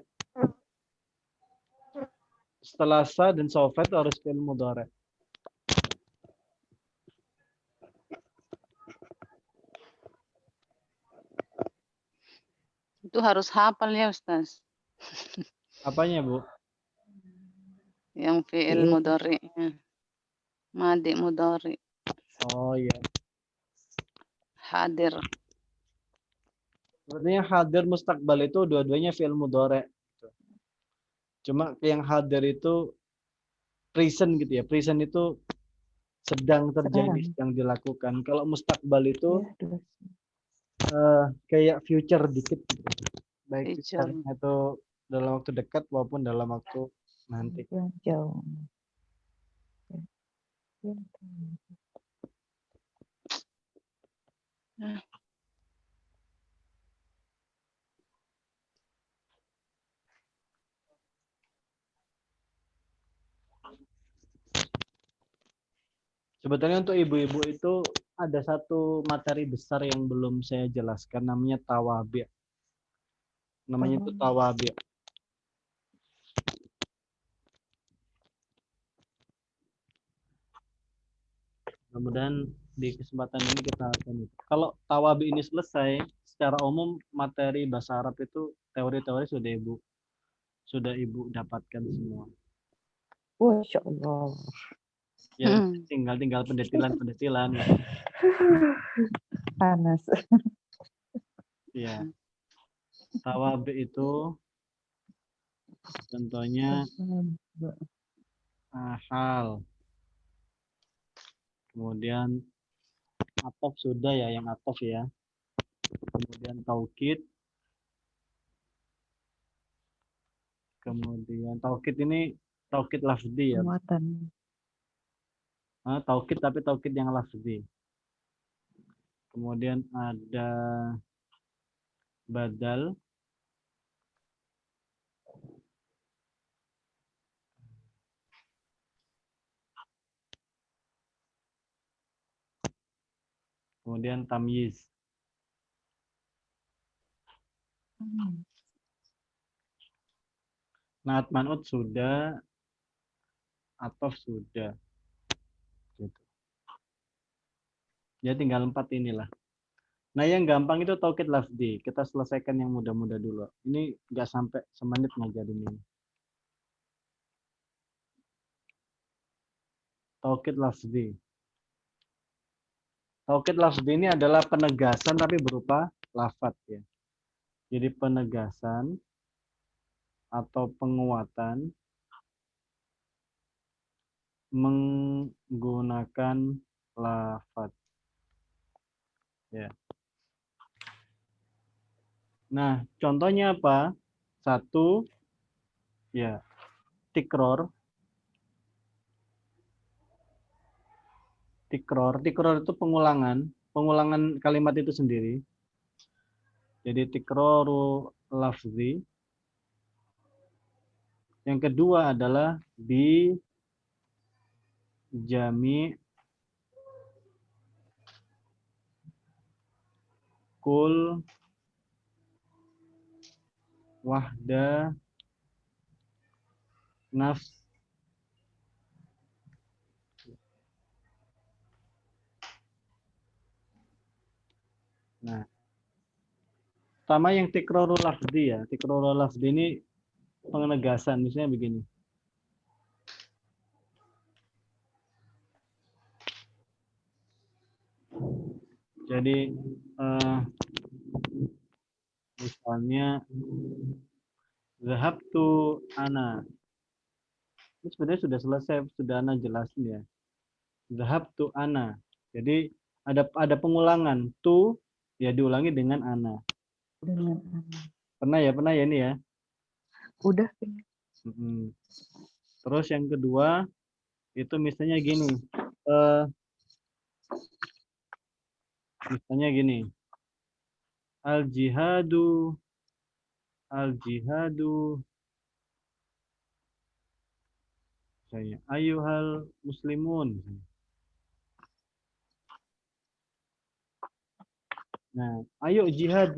S1: Setelah sa dan saufa itu harus fi'il mudhari'.
S5: Itu harus hafal ya, Ustaz.
S1: Apanya, Bu?
S5: Yang fi'il
S2: Fi'il.
S5: mudhari'nya. Madi mudhari'.
S1: Oh iya.
S5: Hadir.
S1: Sebenarnya hadir mustaqbal itu dua-duanya fi'il mudhari'. Cuma yang hadir itu present gitu ya. Present itu sedang terjadi,
S2: Sekarang.
S1: sedang dilakukan. Kalau mustaqbal itu
S2: Iya, dua.
S1: kayak future dikit gitu. Baik
S5: Future.
S1: future itu dalam waktu dekat maupun dalam waktu nanti.
S2: Yang jauh. Ya.
S1: Sebetulnya untuk ibu-ibu itu ada satu materi besar yang belum saya jelaskan, namanya tawabi'. Namanya itu tawabi'. Mudah-mudahan di kesempatan ini kita akan itu. Kalau tawabi ini selesai, secara umum materi bahasa Arab itu teori-teori sudah ibu dapatkan semua.
S2: Masya Allah.
S1: Ya tinggal pendetilan.
S2: Panas.
S1: Ya. Tawabi itu contohnya hal. Kemudian atof sudah ya, yang atof ya. Kemudian taukid. Kemudian taukid ini taukid lafzi ya.
S2: Penguatan.
S1: Taukid tapi taukid yang lafzi. Kemudian ada badal. Kemudian tamyiz. Naat man'ut sudah, atof sudah. Gitu. Ya tinggal 4 inilah. Nah yang gampang itu taukid lafzi. Kita selesaikan yang mudah-mudah dulu. Ini nggak sampai semenit ngajarin ini. Taukid lafzi. Taukid lafzi ini adalah penegasan tapi berupa lafaz ya. Jadi penegasan atau penguatan menggunakan lafaz. Ya. Nah, contohnya apa? 1 ya, tikror. Tikror itu pengulangan kalimat itu sendiri. Jadi tikroru lafzi. Yang kedua adalah bi jami kul wahda nafs. Nah, pertama yang tikrorul lafzi ya. Tikrorul lafzi ini penegasan, misalnya begini. Jadi Misalnya zahabtu ana. Ini sebenarnya sudah selesai, sudah ana jelasin ya. Zahabtu ana. Jadi ada pengulangan. Tu ya diulangi dengan ana.
S2: Dengan
S1: Pernah ya ini ya.
S2: udah
S1: Mm-mm. Terus yang kedua itu misalnya gini. eh, Misalnya gini. Al-jihadu saya ayuhal muslimun. Nah, ayo jihad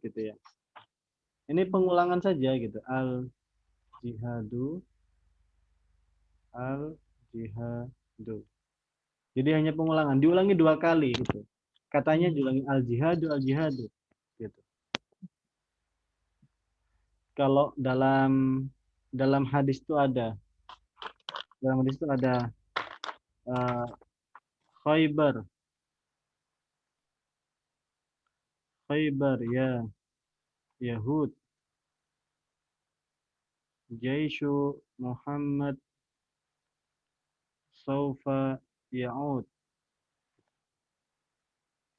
S1: gitu ya. Ini pengulangan saja gitu. Al jihadu. Jadi hanya pengulangan, diulangi 2 kali gitu. Katanya diulangi al jihadu gitu. Kalau dalam hadis itu ada Khaybar ya Yahud Jaishu Muhammad Saufa Ya'ud.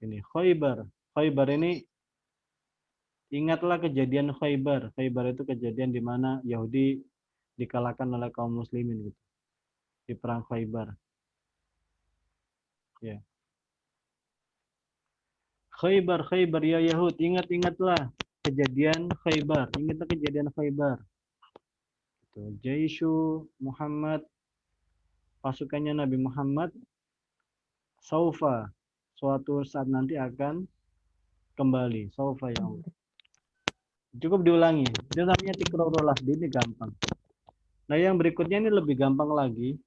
S1: Ini Khaybar ini ingatlah kejadian Khaybar. Khaybar itu kejadian di mana Yahudi dikalahkan oleh kaum muslimin gitu. Di perang Khaybar. Ya. Khaybar ya Yahud, ingatlah kejadian Khaybar. Ingatlah kejadian Khaybar. Gitu. Jaishu Muhammad, pasukannya Nabi Muhammad Saufa, suatu saat nanti akan kembali. Saufa Ya'ud. Cukup diulangi. Itu namanya tikrarul lafzi, ini gampang. Nah, yang berikutnya ini lebih gampang lagi,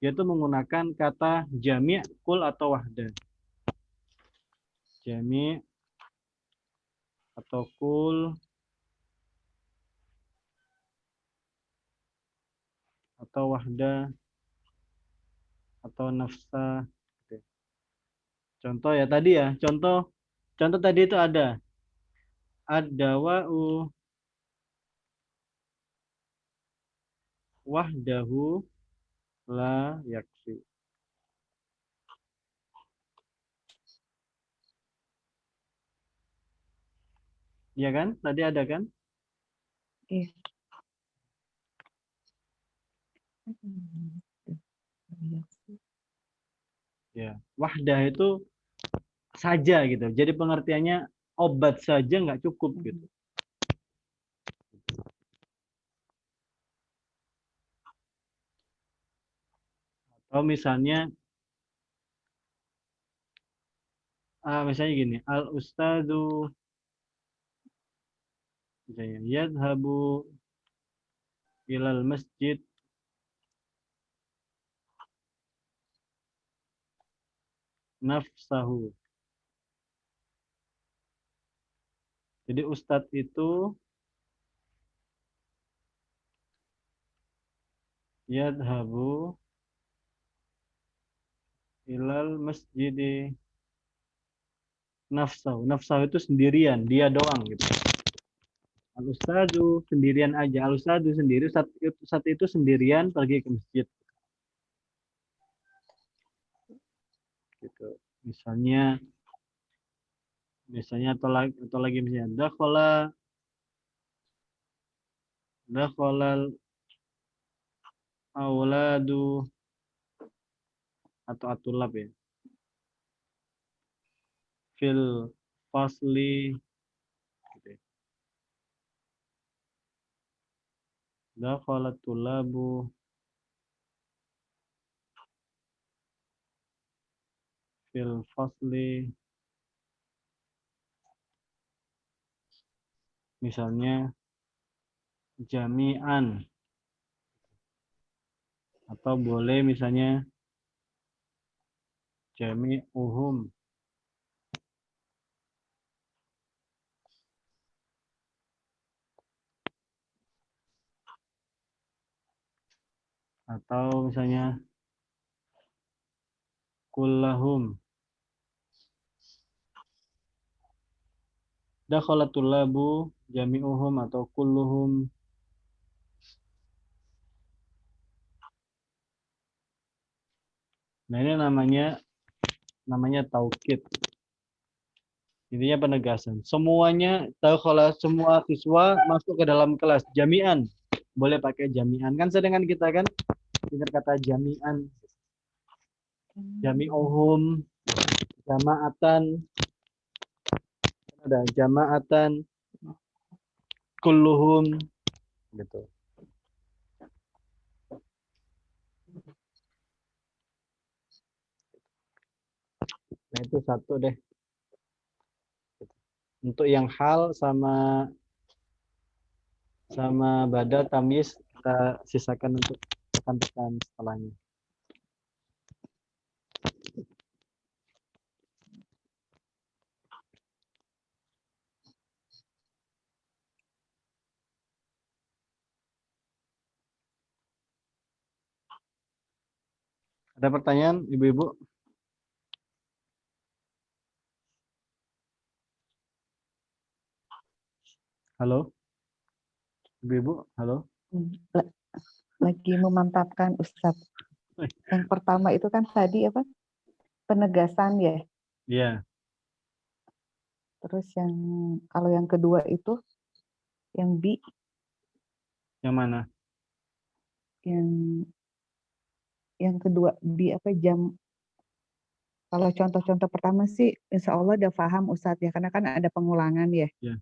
S1: yaitu menggunakan kata jami' kul atau wahda. Jami' atau kul atau wahda atau nafsa. Contoh ya tadi ya, contoh tadi itu ada ad-dawa'u wahdahu la yakfi. Iya kan? Tadi ada kan?
S2: Iya.
S1: Ya, wahdah itu saja gitu. Jadi pengertiannya obat saja nggak cukup gitu. Atau misalnya misalnya gini, al ustadu misalnya yadhabu ilal masjid nafsahu. Jadi ustadz itu yadhabu ilal masjid nafsahu. Nafsahu itu sendirian, dia doang gitu. Al ustadu sendirian aja. Al ustadu sendiri saat itu sendirian pergi ke masjid. Gitu. Misalnya atau lagi misalnya dakhalal auladu atau atulab ya. Fil fasli gitu ya. Dakhalat tulabu fil fasli. Misalnya jami'an. Atau boleh misalnya jami'uhum. Atau misalnya kullahum. Dakhala tullabu jami'uhum atau kulluhum. Nah, ini namanya taukid. Intinya penegasan. Semuanya dakhala, semua siswa masuk ke dalam kelas jami'an. Boleh pakai jami'an. Kan sedangkan kita kan dengar kata jami'an. Jami'uhum, jama'atan, ada jama'atan, kulluhum gitu. Nah, itu satu deh. Untuk yang hal sama bada tamyiz kita sisakan untuk pekan-pekan setelahnya. Ada pertanyaan, Ibu-ibu? Halo? Ibu-ibu, halo?
S2: Lagi memantapkan Ustadz. Yang pertama itu kan tadi apa? Penegasan ya.
S1: Iya.
S2: Terus kalau yang kedua itu yang B,
S1: Yang mana?
S2: yang kedua B apa jam. Kalau contoh-contoh pertama sih insya Allah udah paham Ustadz ya, karena kan ada pengulangan ya.
S1: Ya.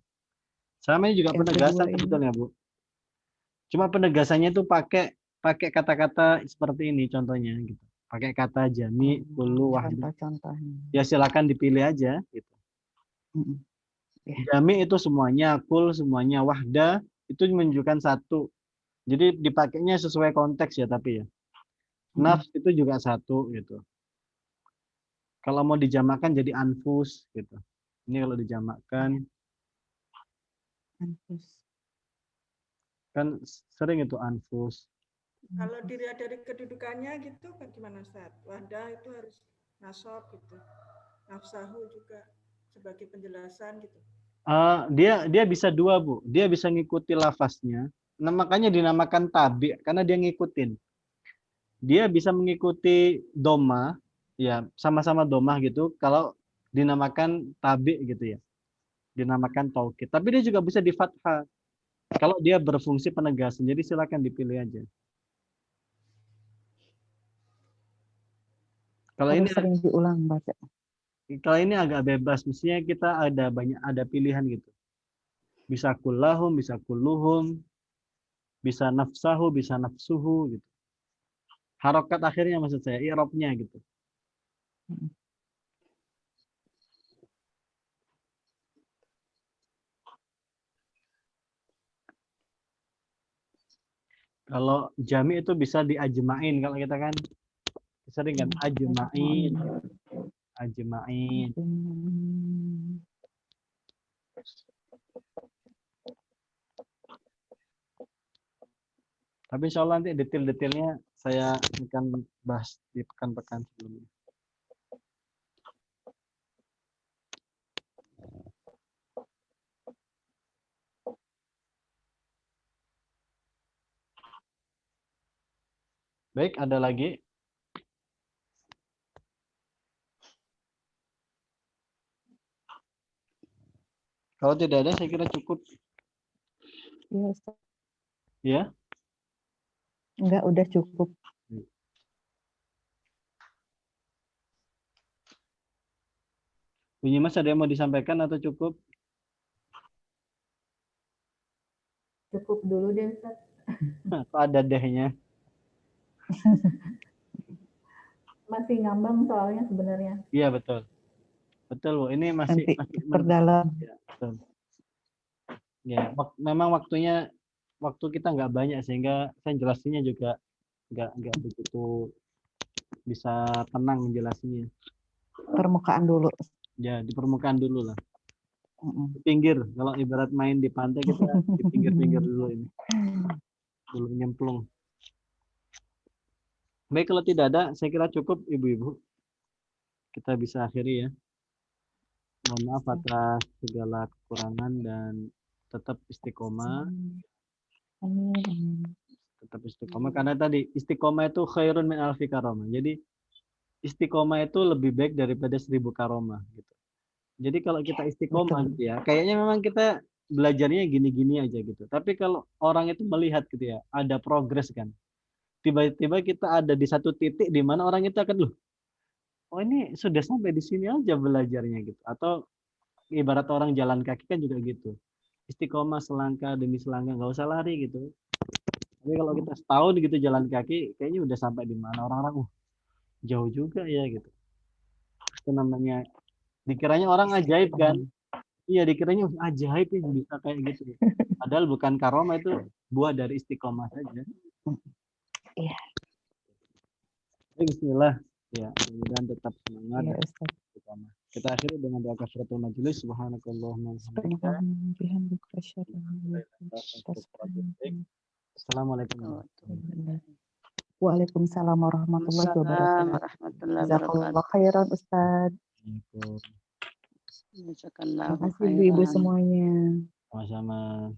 S1: Sama ini juga
S2: Yang
S1: penegasan
S2: kedua ini.
S1: sebetulnya, Bu. Cuma penegasannya itu pakai kata-kata seperti ini contohnya gitu. Pakai kata jami, kullu, wahid.
S2: Contoh-contohnya.
S1: Ya silakan dipilih aja gitu.
S2: Ya.
S1: Jami itu semuanya, kul semuanya, wahda itu menunjukkan satu. Jadi dipakainya sesuai konteks ya tapi ya. Nafs itu juga satu gitu. Kalau mau dijamakkan jadi anfus gitu. Ini kalau dijamakkan
S2: Anfus.
S1: kan sering itu anfus.
S4: Kalau dilihat dari kedudukannya gitu kan gimana Ustaz? Wahdah itu harus nasab gitu. Nafsahu juga sebagai penjelasan gitu.
S1: Dia bisa dua, Bu. Dia bisa ngikuti lafaznya. Nah, makanya dinamakan tabi karena dia ngikutin. Dia bisa mengikuti doma, ya sama-sama doma gitu. Kalau dinamakan tabi gitu ya, dinamakan taukid. Tapi dia juga bisa di fathah. Kalau dia berfungsi penegasan, jadi silakan dipilih aja.
S2: Harus sering diulang baca.
S1: Kalau ini agak bebas, mestinya kita ada pilihan gitu. Bisa kullahum, bisa kulluhum, bisa nafsahu, bisa nafsuhu gitu. Harokat akhirnya maksud saya, i'rabnya gitu. Kalau jami itu bisa diajmain, kalau kita kan sering kan ajmain. Tapi insya Allah nanti detail-detailnya saya akan bahas di pekan-pekan sebelumnya. Baik, ada lagi? Kalau tidak ada, saya kira cukup.
S2: Iya, Ustaz.
S1: Ya?
S2: Enggak, udah cukup.
S1: Bunyi Mas, ada yang mau disampaikan atau cukup?
S6: Cukup dulu deh Ustaz.
S1: Kok ada dehnya?
S6: Masih ngambang soalnya sebenarnya.
S1: Iya, betul. Betul, Bu. Ini masih
S2: perdalam.
S1: Ya, betul. Ya, memang waktu kita nggak banyak sehingga saya jelasinnya juga nggak begitu bisa tenang menjelasinya.
S2: Permukaan dulu.
S1: Ya, di permukaan dulu lah. Di pinggir, kalau ibarat main di pantai kita di pinggir-pinggir dulu ini. Belum nyemplung. Baik, kalau tidak ada, saya kira cukup Ibu-ibu. Kita bisa akhiri ya. Mohon maaf atas segala kekurangan dan tetap istiqomah.
S2: Amin. Amin.
S1: Tetap istiqomah karena tadi istiqomah itu khairun min alfi karomah. Jadi istiqomah itu lebih baik daripada 1000 karomah gitu. Jadi kalau kita istiqomah
S2: Betul.
S1: gitu ya, kayaknya memang kita belajarnya gini-gini aja gitu. Tapi kalau orang itu melihat gitu ya, ada progres kan. Tiba-tiba kita ada di satu titik di mana orang itu akan, loh, oh ini sudah sampai di sini aja belajarnya gitu. Atau ibarat orang jalan kaki kan juga gitu. Istiqomah selangkah demi selangkah, nggak usah lari gitu. Tapi kalau kita setahun gitu jalan kaki, kayaknya udah sampai di mana orang-orang, jauh juga ya gitu. Itu namanya, dikiranya orang ajaib kan. Iya, dikiranya ajaib ya bisa kayak gitu. Padahal bukan karomah, itu buah dari istiqomah saja.
S2: Iya.
S1: Bismillah. Ya, mudah-mudahan tetap semangat
S2: Iya,
S1: dan
S2: Ustaz.
S1: istiqomah. Kita akhiri dengan doa kafaratul majelis. Subhanakallahumma wa bihamdika.
S2: Subhanallah, bihamdika, asyhadu an la ilaha illa anta, astaghfiruka.
S1: Assalamualaikum warahmatullahi wabarakatuh.
S2: Waalaikumsalam warahmatullahi
S5: Waalaikumsalam
S2: wabarakatuh.
S5: warahmatullahi
S2: Jazakallah
S5: wabarakatuh.
S2: khairan, Ustaz.
S1: Assalamualaikum.
S2: Terima
S5: Jazakallahu
S2: kasih ibu-ibu
S5: khairan.
S2: semuanya.
S1: Sama-sama.